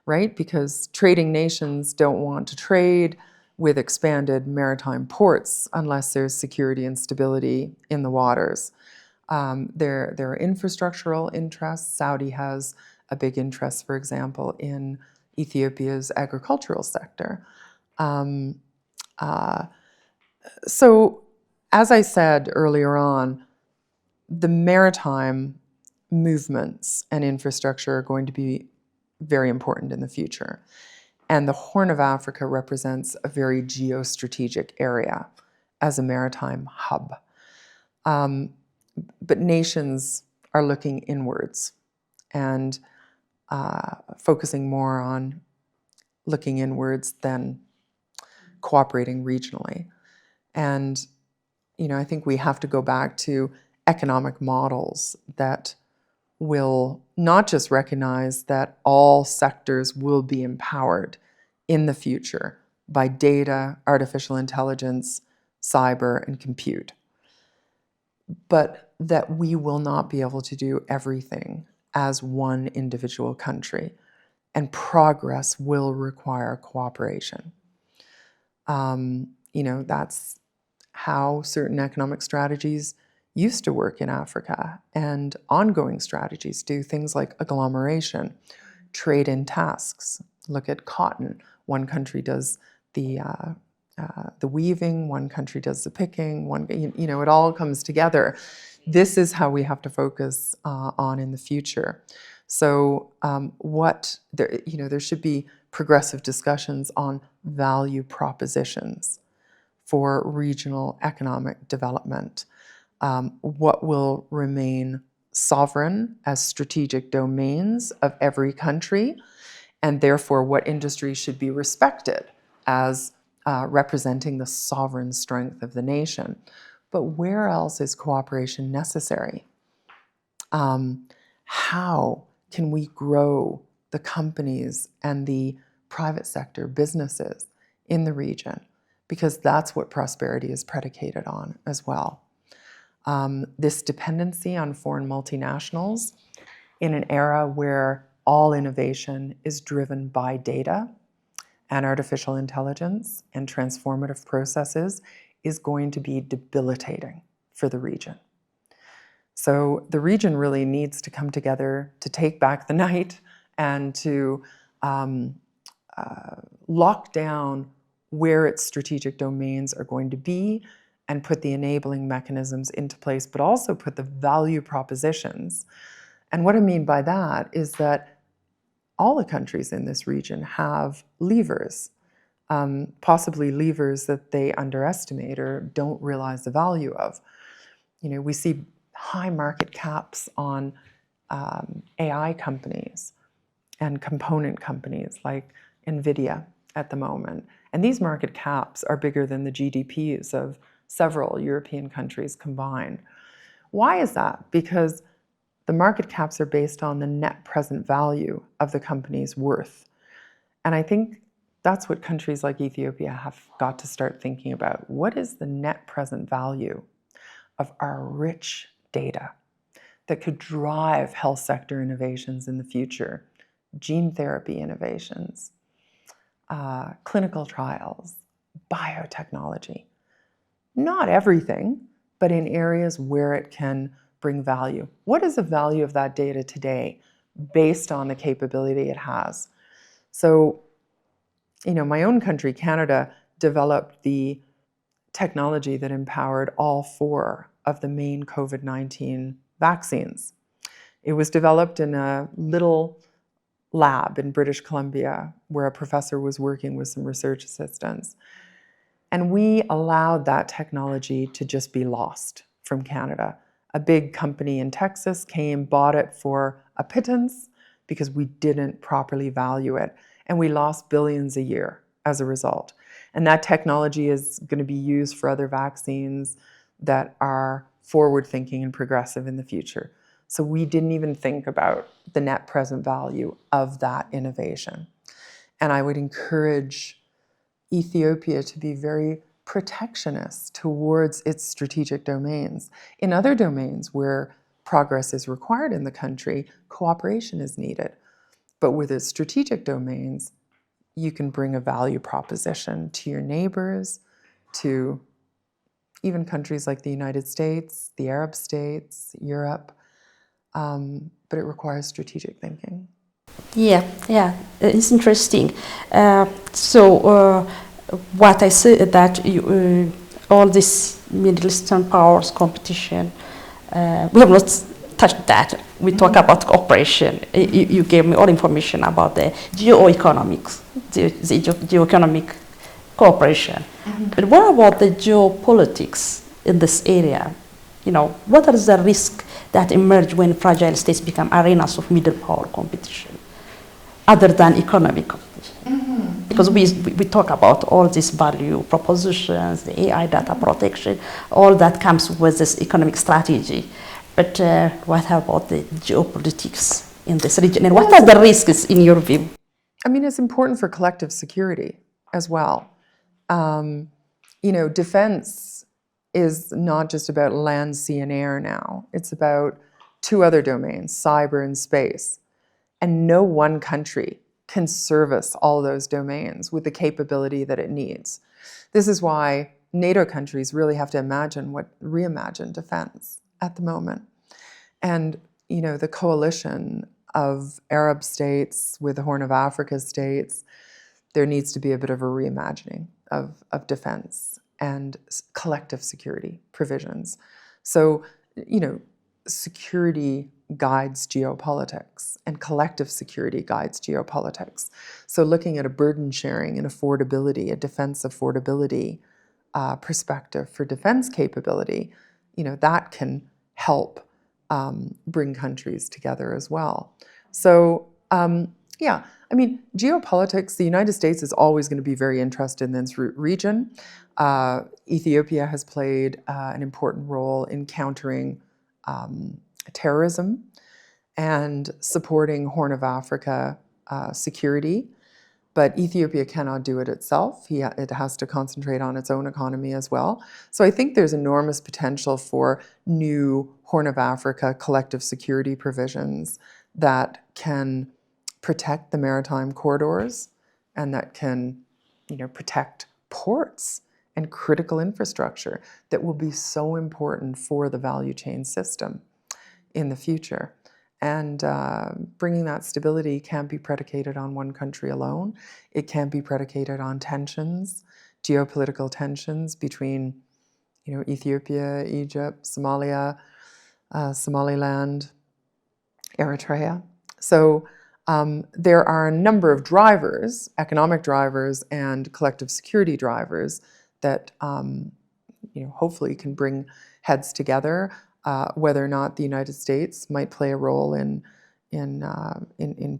right? Because trading nations don't want to trade with expanded maritime ports unless there's security and stability in the waters. There are infrastructural interests. Saudi has a big interest, for example, in Ethiopia's agricultural sector. So, as I said earlier on, the maritime movements and infrastructure are going to be very important in the future. And the Horn of Africa represents a very geostrategic area as a maritime hub. But nations are looking inwards and focusing more on looking inwards than cooperating regionally. And I think we have to go back to economic models that will not just recognize that all sectors will be empowered in the future by data, artificial intelligence, cyber, and compute, but that we will not be able to do everything as one individual country, and progress will require cooperation. That's how certain economic strategies used to work in Africa, and ongoing strategies do things like agglomeration, trade in tasks. Look at cotton. One country does the weaving, one country does the picking, it all comes together. This is how we have to focus on in the future. So there should be progressive discussions on value propositions for regional economic development. What will remain sovereign as strategic domains of every country, and therefore what industries should be respected as representing the sovereign strength of the nation. But where else is cooperation necessary? How can we grow the companies and the private sector businesses in the region? Because that's what prosperity is predicated on as well. This dependency on foreign multinationals in an era where all innovation is driven by data and artificial intelligence and transformative processes is going to be debilitating for the region. So the region really needs to come together to take back the night and to lock down where its strategic domains are going to be and put the enabling mechanisms into place, but also put the value propositions. And what I mean by that is that all the countries in this region have levers possibly levers that they underestimate or don't realize the value of. We see high market caps on AI companies and component companies like NVIDIA at the moment. And these market caps are bigger than the GDPs of several European countries combined. Why is that? Because the market caps are based on the net present value of the company's worth. And I think that's what countries like Ethiopia have got to start thinking about. What is the net present value of our rich data that could drive health sector innovations in the future, gene therapy innovations, clinical trials, biotechnology? Not everything, but in areas where it can bring value. What is the value of that data today based on the capability it has? So, my own country, Canada, developed the technology that empowered all 4 of the main COVID-19 vaccines. It was developed in a little lab in British Columbia where a professor was working with some research assistants. And we allowed that technology to just be lost from Canada. A big company in Texas came, bought it for a pittance because we didn't properly value it. And we lost billions a year as a result. And that technology is going to be used for other vaccines that are forward-thinking and progressive in the future. So we didn't even think about the net present value of that innovation. And I would encourage Ethiopia to be very protectionist towards its strategic domains. In other domains where progress is required in the country, cooperation is needed. But with its strategic domains, you can bring a value proposition to your neighbors, to even countries like the United States, the Arab states, Europe. But it requires strategic thinking. Yeah, it's interesting. What I say that all this Middle Eastern powers competition, we have not touched that. We talk about cooperation. You gave me all information about the geoeconomics, the geoeconomic cooperation. But what about the geopolitics in this area? What are the risks that emerge when fragile states become arenas of middle power competition, other than economic competition? Because we talk about all these value propositions, the AI data protection, all that comes with this economic strategy. But what about the geopolitics in this region? And what are the risks in your view? It's important for collective security as well. Defense is not just about land, sea, and air now. It's about 2 other domains, cyber and space. And no one country can service all those domains with the capability that it needs. This is why NATO countries really have to reimagine defense at the moment. And, the coalition of Arab states with the Horn of Africa states, there needs to be a bit of a reimagining of defense and collective security provisions. So, security guides geopolitics and collective security guides geopolitics. So looking at a burden sharing and affordability, a defense affordability perspective for defense capability, that can help bring countries together as well. So geopolitics, the United States is always going to be very interested in this region. Ethiopia has played an important role in countering terrorism and supporting Horn of Africa security. But Ethiopia cannot do it itself. It has to concentrate on its own economy as well. So I think there's enormous potential for new Horn of Africa collective security provisions that can protect the maritime corridors and that can, protect ports and critical infrastructure that will be so important for the value chain system in the future. And bringing that stability can't be predicated on one country alone. It can't be predicated on tensions, geopolitical tensions between, Ethiopia, Egypt, Somalia, Somaliland, Eritrea. So There are a number of drivers, economic drivers and collective security drivers that hopefully can bring heads together. Whether or not the United States might play a role in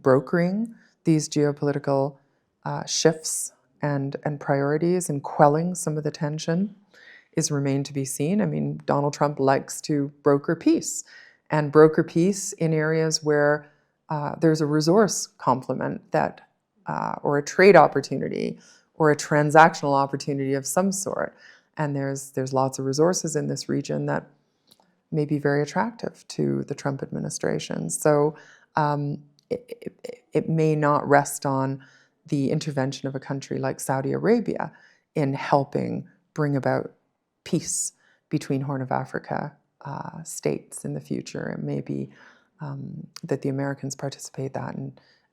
brokering these geopolitical shifts and priorities and quelling some of the tension is remain to be seen. I mean, Donald Trump likes to broker peace in areas where there's a resource complement that, or a trade opportunity, or a transactional opportunity of some sort. And there's lots of resources in this region that may be very attractive to the Trump administration. So it may not rest on the intervention of a country like Saudi Arabia in helping bring about peace between Horn of Africa states in the future. It may be that the Americans participate that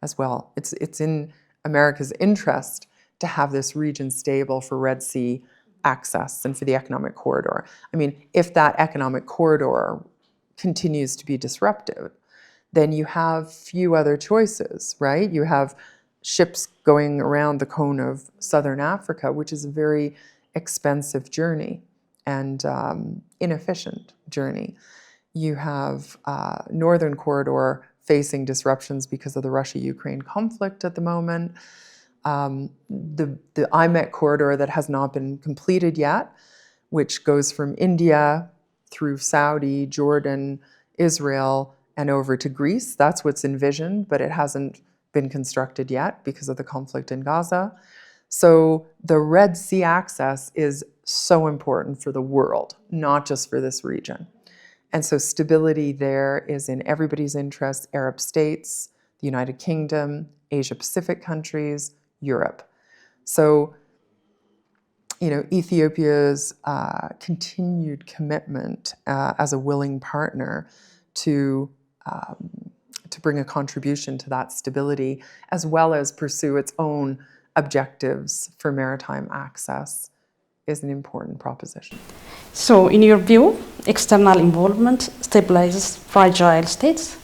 as well. It's in America's interest to have this region stable for Red Sea access and for the economic corridor. I mean, if that economic corridor continues to be disrupted, then you have few other choices, right? You have ships going around the cone of southern Africa, which is a very expensive journey and inefficient journey. You have northern corridor facing disruptions because of the Russia-Ukraine conflict at the moment. The IMEC corridor that has not been completed yet, which goes from India through Saudi, Jordan, Israel, and over to Greece. That's what's envisioned, but it hasn't been constructed yet because of the conflict in Gaza. So the Red Sea access is so important for the world, not just for this region. And so stability there is in everybody's interest: Arab states, the United Kingdom, Asia-Pacific countries, Europe. So, Ethiopia's continued commitment as a willing partner to bring a contribution to that stability, as well as pursue its own objectives for maritime access, is an important proposition. So, in your view, external involvement stabilizes fragile states,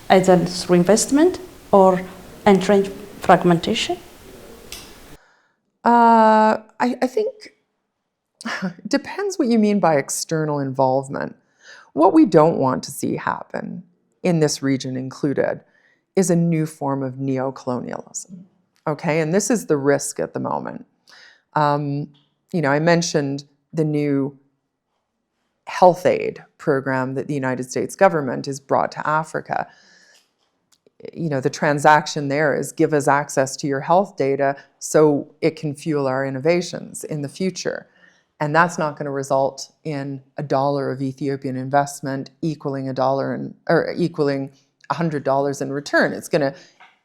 either through investment or entrenched fragmentation? I think it depends what you mean by external involvement. What we don't want to see happen, in this region included, is a new form of neocolonialism. Okay, and this is the risk at the moment. I mentioned the new health aid program that the United States government has brought to Africa. The transaction there is give us access to your health data so it can fuel our innovations in the future. And that's not going to result in $1 of Ethiopian investment equaling $100 in return. It's going to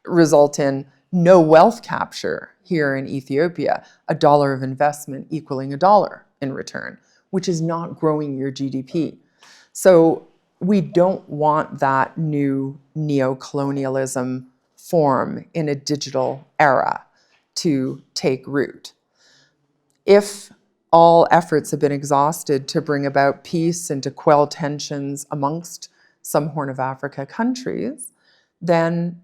result in no wealth capture here in Ethiopia, $1 of investment equaling $1 in return, which is not growing your GDP. So we don't want that new neocolonialism form in a digital era to take root. If all efforts have been exhausted to bring about peace and to quell tensions amongst some Horn of Africa countries, then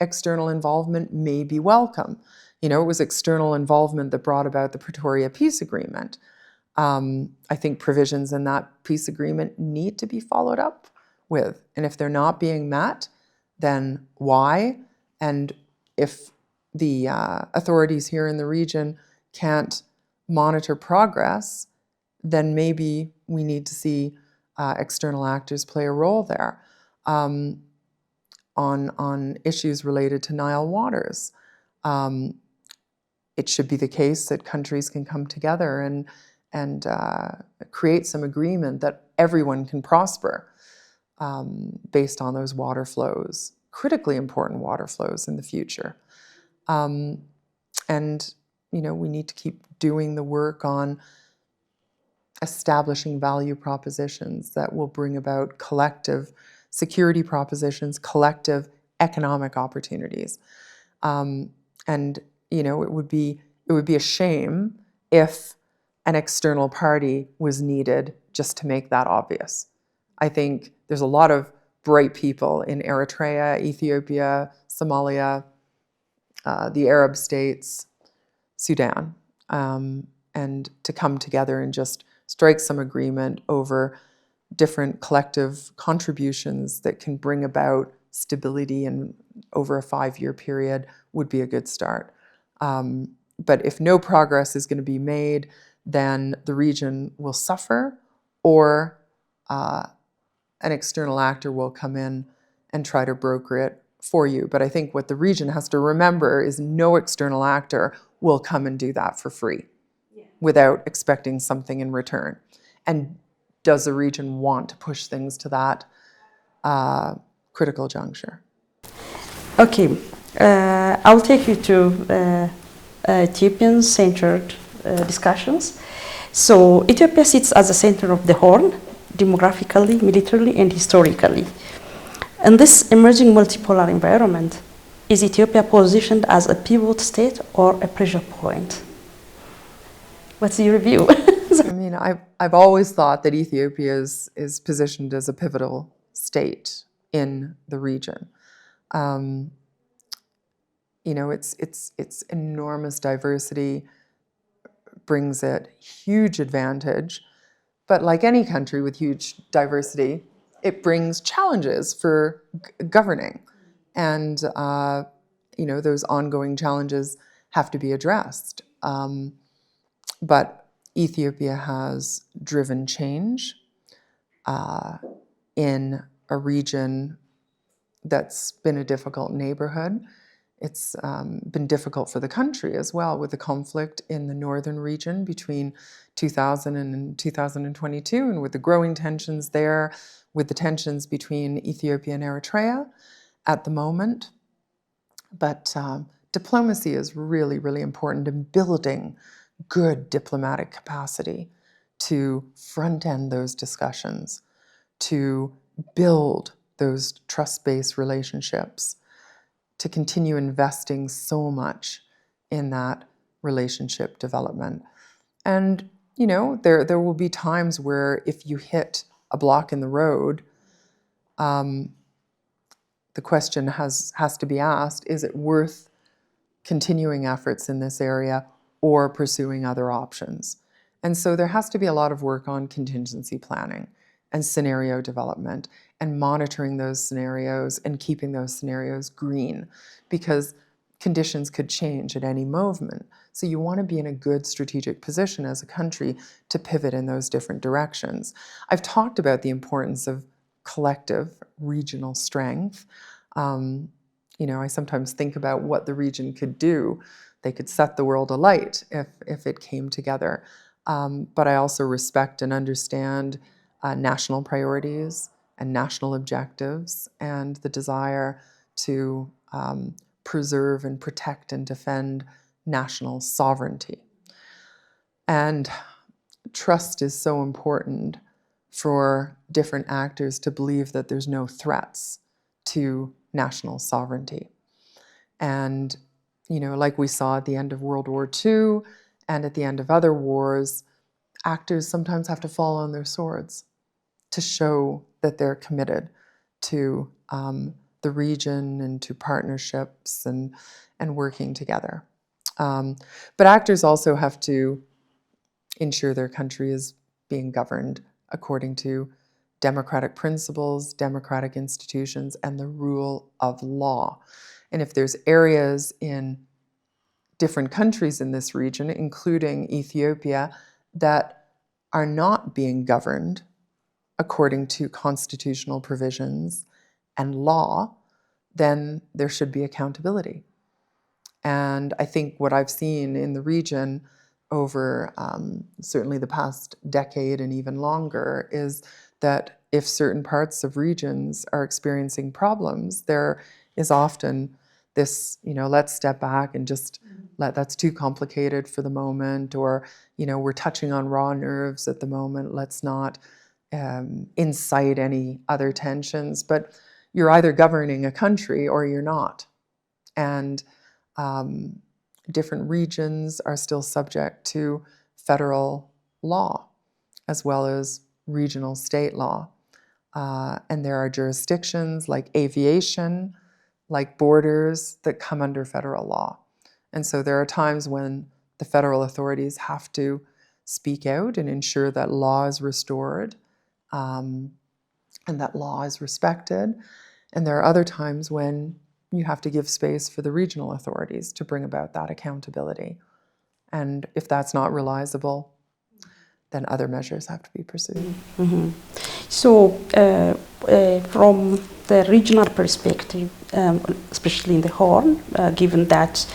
external involvement may be welcome. It was external involvement that brought about the Pretoria Peace Agreement. I think provisions in that peace agreement need to be followed up with. And if they're not being met, then why? And if the authorities here in the region can't monitor progress, then maybe we need to see external actors play a role there on issues related to Nile waters. It should be the case that countries can come together and create some agreement that everyone can prosper based on those water flows, critically important water flows in the future. We need to keep doing the work on establishing value propositions that will bring about collective security propositions, collective economic opportunities. It would be a shame if an external party was needed just to make that obvious. I think there's a lot of bright people in Eritrea, Ethiopia, Somalia, the Arab states, Sudan, and to come together and just strike some agreement over different collective contributions that can bring about stability and over a 5-year period would be a good start. But if no progress is going to be made, then the region will suffer, or an external actor will come in and try to broker it for you. But I think what the region has to remember is no external actor will come and do that for free without expecting something in return. And does the region want to push things to that critical juncture? Okay, I'll take you to Ethiopian-centered discussions. So Ethiopia sits at the center of the Horn, demographically, militarily, and historically. In this emerging multipolar environment, is Ethiopia positioned as a pivot state or a pressure point? What's your view? I mean, I've always thought that Ethiopia is positioned as a pivotal state in the region. You know, its enormous diversity brings it huge advantage, but like any country with huge diversity, it brings challenges for governing, and you know, those ongoing challenges have to be addressed. But Ethiopia has driven change in a region that's been a difficult neighborhood. It's been difficult for the country as well, with the conflict in the northern region between 2000 and 2022, and with the growing tensions there, with the tensions between Ethiopia and Eritrea at the moment. But diplomacy is really, really important in building good diplomatic capacity to front-end those discussions, to build those trust-based relationships, to continue investing so much in that relationship development. And, you know, there will be times where if you hit a block in the road, the question has to be asked, is it worth continuing efforts in this area or pursuing other options? And so there has to be a lot of work on contingency planning and scenario development and monitoring those scenarios and keeping those scenarios green, because conditions could change at any moment. So you want to be in a good strategic position as a country to pivot in those different directions. I've talked about the importance of collective regional strength. You know, I sometimes think about what the region could do. They could set the world alight if it came together. But I also respect and understand national priorities and national objectives and the desire to preserve and protect and defend national sovereignty. And trust is so important for different actors to believe that there's no threats to national sovereignty. And, you know, like we saw at the end of World War II and at the end of other wars, actors sometimes have to fall on their swords to show that they're committed to the region and to partnerships and working together. But actors also have to ensure their country is being governed according to democratic principles, democratic institutions, and the rule of law. And if there's areas in different countries in this region, including Ethiopia, that are not being governed according to constitutional provisions and law, then there should be accountability. And I think what I've seen in the region over certainly the past decade and even longer is that if certain parts of regions are experiencing problems, there is often this, you know, let's step back and just that's too complicated for the moment, or, you know, we're touching on raw nerves at the moment, let's not incite any other tensions. But you're either governing a country or you're not. And different regions are still subject to federal law as well as regional state law. And there are jurisdictions like aviation, like borders, that come under federal law. And so there are times when the federal authorities have to speak out and ensure that law is restored, and that law is respected. And there are other times when you have to give space for the regional authorities to bring about that accountability. And if that's not realizable, then other measures have to be pursued. Mm-hmm. So, from the regional perspective, especially in the Horn, given that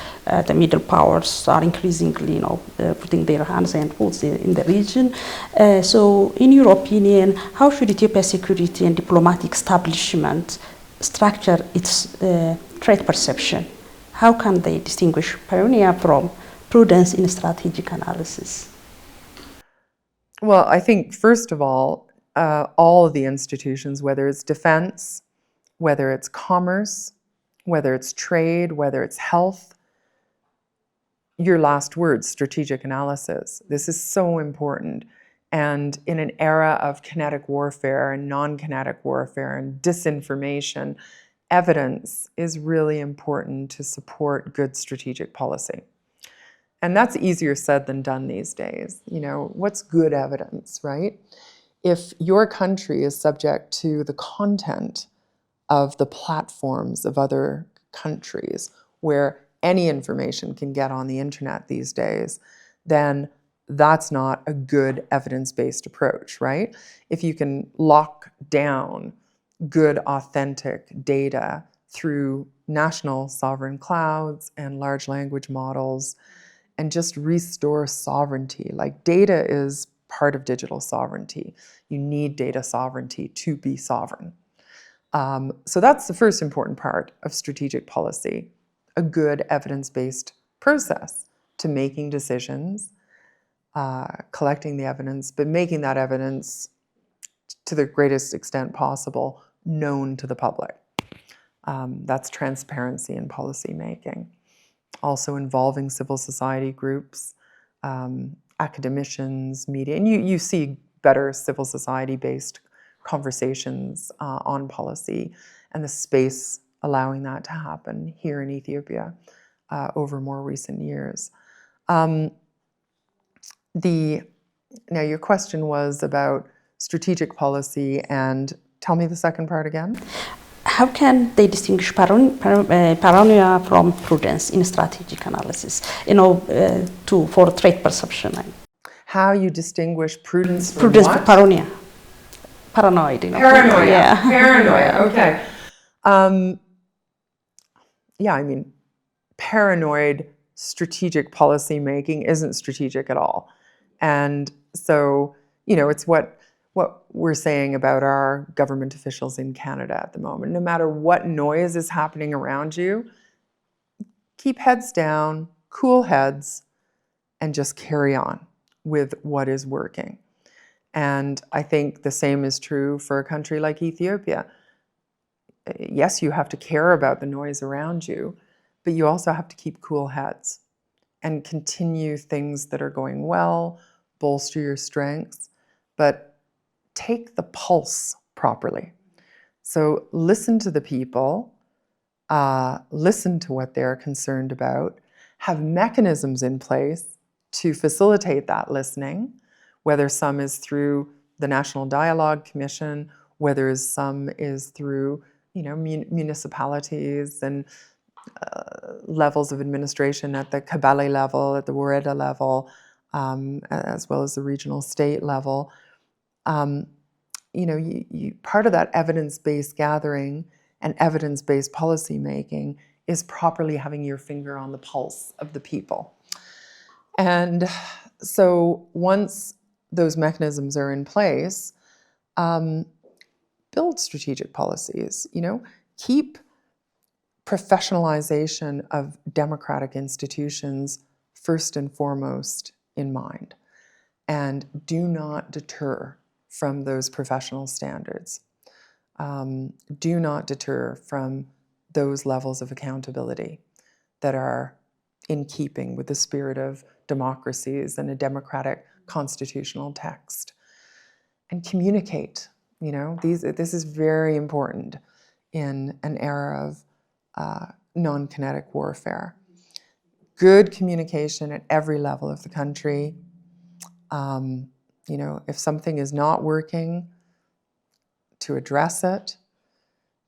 the middle powers are increasingly, putting their hands and foots in the region, so in your opinion, how should Ethiopia's security and diplomatic establishment structure its threat perception? How can they distinguish paranoia from prudence in strategic analysis? Well, I think, first of all of the institutions, whether it's defense, whether it's commerce, whether it's trade, whether it's health, your last word, strategic analysis. This is so important. And in an era of kinetic warfare and non-kinetic warfare and disinformation, evidence is really important to support good strategic policy. And that's easier said than done these days. What's good evidence, right? If your country is subject to the content of the platforms of other countries, where any information can get on the internet these days, then that's not a good evidence-based approach, right? If you can lock down good, authentic data through national sovereign clouds and large language models, and just restore sovereignty. Like, data is part of digital sovereignty. You need data sovereignty to be sovereign. So that's the first important part of strategic policy, a good evidence-based process to making decisions, collecting the evidence, but making that evidence to the greatest extent possible known to the public. That's transparency in policy making. Also involving civil society groups, academicians, media, and you see better civil society-based conversations on policy, and the space allowing that to happen here in Ethiopia over more recent years. Now, your question was about strategic policy, and tell me the second part again. How can they distinguish paranoia from prudence in strategic analysis, for threat perception? How you distinguish prudence from prudence what? From paranoia. Paranoid. Paranoia. Yeah. Paranoia, okay. I mean, paranoid strategic policy making isn't strategic at all. And so, it's what we're saying about our government officials in Canada at the moment. No matter what noise is happening around you, keep heads down, cool heads, and just carry on with what is working. And I think the same is true for a country like Ethiopia. Yes, you have to care about the noise around you, but you also have to keep cool heads and continue things that are going well, bolster your strengths, but take the pulse properly. So listen to the people, listen to what they're concerned about, have mechanisms in place to facilitate that listening, whether some is through the National Dialogue Commission, whether some is through municipalities and levels of administration at the Kabale level, at the Woreda level, as well as the regional state level. Part of that evidence-based gathering and evidence-based policy making is properly having your finger on the pulse of the people. And so once those mechanisms are in place, build strategic policies, keep professionalization of democratic institutions first and foremost in mind, and do not deter from those professional standards. Do not deter from those levels of accountability that are in keeping with the spirit of democracies and a democratic constitutional text. And communicate. This is very important in an era of non-kinetic warfare. Good communication at every level of the country. If something is not working, to address it,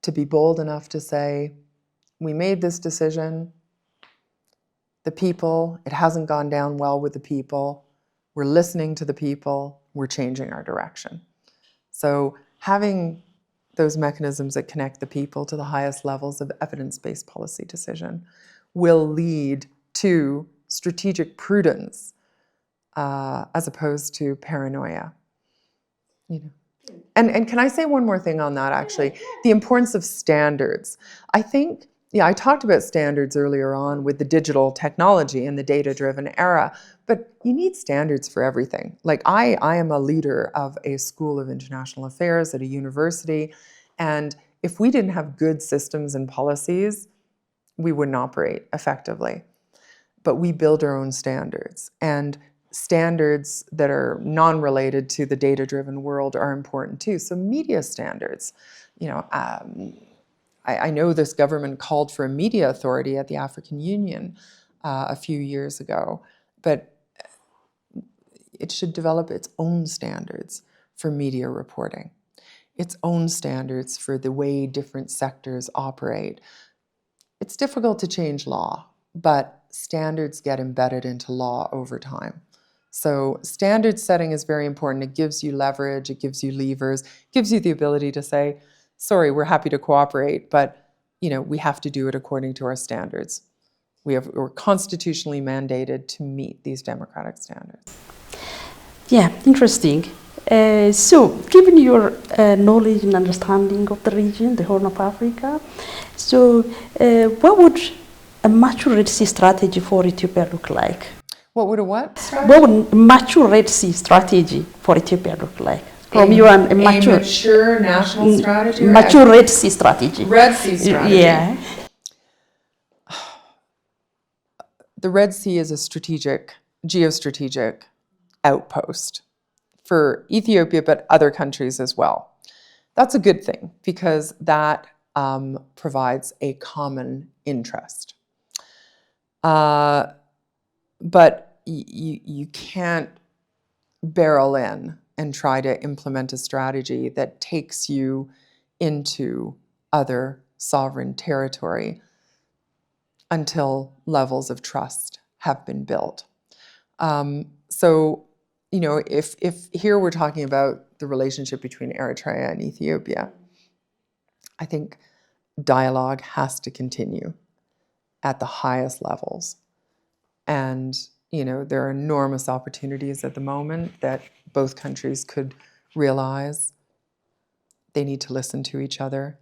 to be bold enough to say, we made this decision, the people, it hasn't gone down well with the people, we're listening to the people, we're changing our direction. So having those mechanisms that connect the people to the highest levels of evidence-based policy decision will lead to strategic prudence as opposed to paranoia. And can I say one more thing on that, actually? The importance of standards. I think, I talked about standards earlier on with the digital technology and the data-driven era, but you need standards for everything. Like I am a leader of a school of international affairs at a university, and if we didn't have good systems and policies, we wouldn't operate effectively. But we build our own standards, and standards that are non-related to the data-driven world are important too. So media standards, I know this government called for a media authority at the African Union a few years ago, but it should develop its own standards for media reporting, its own standards for the way different sectors operate. It's difficult to change law, but standards get embedded into law over time. So standard setting is very important. It gives you leverage, it gives you levers, it gives you the ability to say, sorry, we're happy to cooperate, but we have to do it according to our standards. We're constitutionally mandated to meet these democratic standards. Yeah, interesting. So, given your knowledge and understanding of the region, the Horn of Africa, so what would a mature Red Sea strategy for Ethiopia look like? What would a what strategy? What would a mature Red Sea strategy for Ethiopia look like? From you and a mature national strategy? Mature Red Sea strategy. Red Sea strategy. Yeah. The Red Sea is a geostrategic outpost for Ethiopia, but other countries as well. That's a good thing because that provides a common interest. But you can't barrel in and try to implement a strategy that takes you into other sovereign territory until levels of trust have been built. If here we're talking about the relationship between Eritrea and Ethiopia, I think dialogue has to continue at the highest levels. And, there are enormous opportunities at the moment that both countries could realize. They need to listen to each other.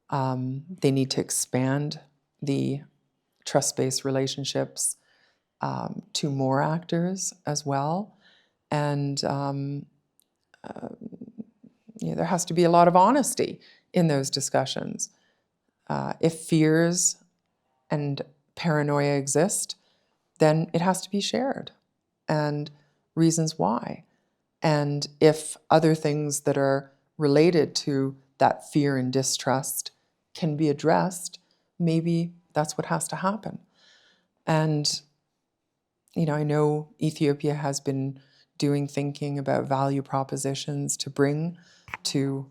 They need to expand the trust-based relationships to more actors as well. And there has to be a lot of honesty in those discussions. If fears and paranoia exist, then it has to be shared and reasons why. And if other things that are related to that fear and distrust can be addressed, maybe that's what has to happen. And, I know Ethiopia has been doing thinking about value propositions to bring to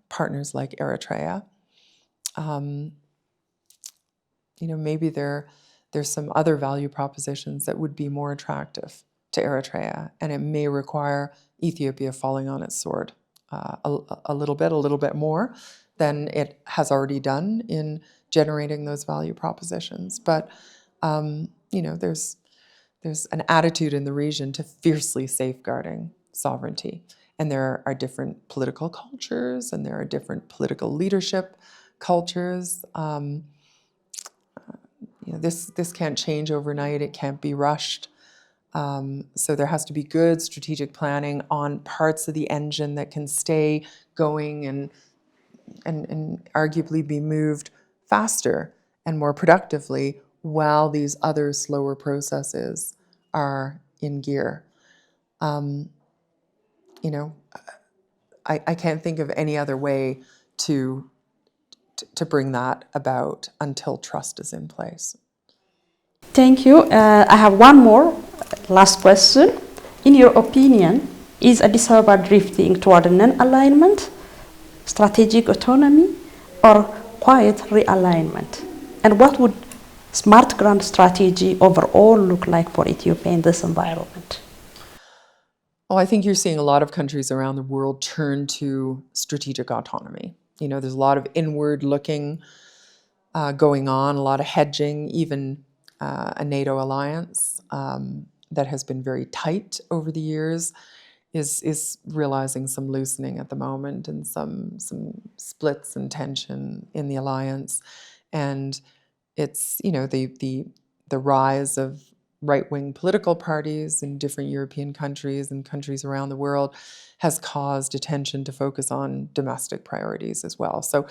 partners like Eritrea. Maybe there's some other value propositions that would be more attractive to Eritrea, and it may require Ethiopia falling on its sword a little bit more than it has already done in generating those value propositions. But there's an attitude in the region to fiercely safeguarding sovereignty, and there are different political cultures, and there are different political leadership cultures. This can't change overnight. It can't be rushed. So there has to be good strategic planning on parts of the engine that can stay going and arguably be moved faster and more productively while these other slower processes are in gear. I can't think of any other way to bring that about until trust is in place. Thank you. I have one more last question. In your opinion, is Addis Ababa drifting toward non-alignment, strategic autonomy, or quiet realignment? And what would smart grand strategy overall look like for Ethiopia in this environment? Well, I think you're seeing a lot of countries around the world turn to strategic autonomy. You know, there's a lot of inward looking going on, a lot of hedging, even a NATO alliance that has been very tight over the years is realizing some loosening at the moment, and some splits and tension in the alliance. And it's, you know, the rise of right-wing political parties in different European countries and countries around the world has caused attention to focus on domestic priorities as well. So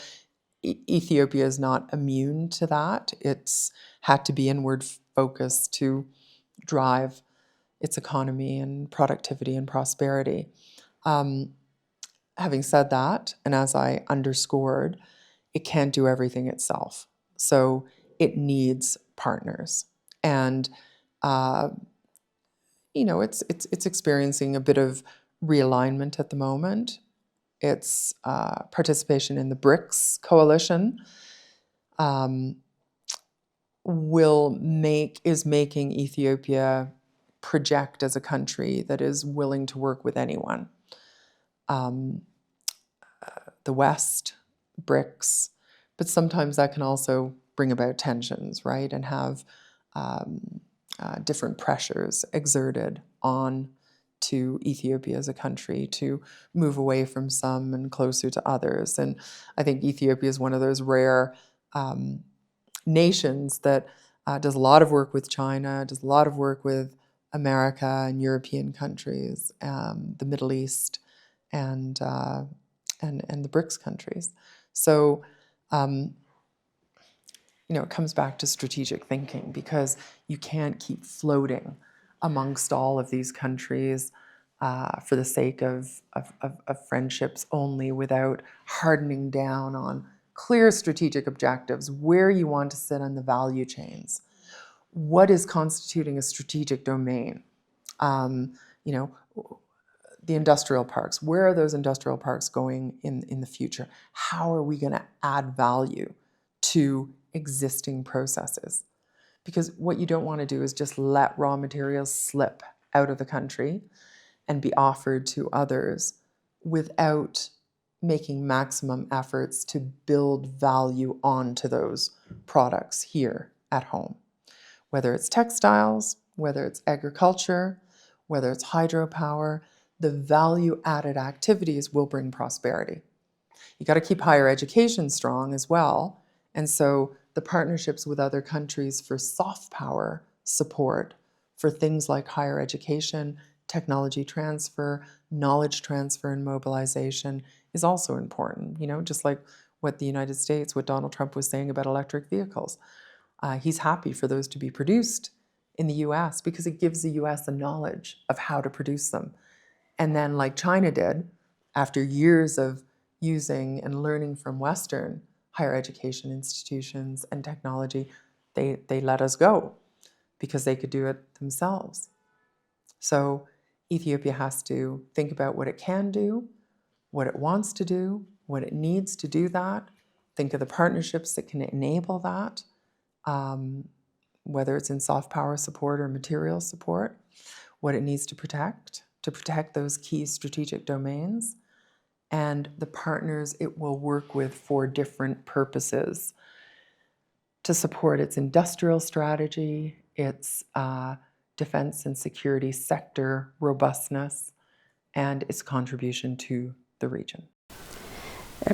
Ethiopia is not immune to that. It's had to be inward focused to drive its economy and productivity and prosperity. Having said that, and as I underscored, it can't do everything itself. So it needs partners. And you know, it's experiencing a bit of realignment at the moment. Its participation in the BRICS coalition is making Ethiopia project as a country that is willing to work with anyone. The West, BRICS, but sometimes that can also bring about tensions, right? And have different pressures exerted on to Ethiopia as a country to move away from some and closer to others. And I think Ethiopia is one of those rare nations that does a lot of work with China, does a lot of work with America and European countries, the Middle East, and the BRICS countries. So, you know, it comes back to strategic thinking, because you can't keep floating amongst all of these countries for the sake of friendships only, without hardening down on clear strategic objectives, where you want to sit on the value chains. What is constituting a strategic domain? You know, the industrial parks, where are those industrial parks going in the future? How are we going to add value to existing processes? Because what you don't want to do is just let raw materials slip out of the country and be offered to others without making maximum efforts to build value onto those products here at home. Whether it's textiles, whether it's agriculture, whether it's hydropower, the value-added activities will bring prosperity. You got to keep higher education strong as well. And so the partnerships with other countries for soft power support for things like higher education, technology transfer, knowledge transfer and mobilization is also important. You know, just like what the United States, what Donald Trump was saying about electric vehicles. He's happy for those to be produced in the US because it gives the US the knowledge of how to produce them. And then, like China did, after years of using and learning from Western higher education institutions and technology, they let us go because they could do it themselves. So Ethiopia has to think about what it can do, what it wants to do, what it needs to do that, think of the partnerships that can enable that, whether it's in soft power support or material support, what it needs to protect those key strategic domains, and the partners it will work with for different purposes to support its industrial strategy, its defense and security sector robustness, and its contribution to the region.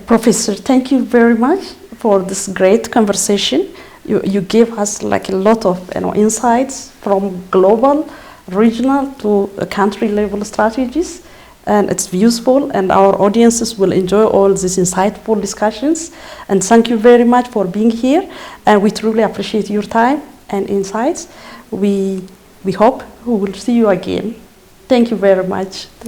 Professor, thank you very much for this great conversation. You gave us like a lot of insights from global, regional to country level strategies, and it's useful, and our audiences will enjoy all these insightful discussions. And thank you very much for being here, and we truly appreciate your time and insights. We hope we will see you again. Thank you very much.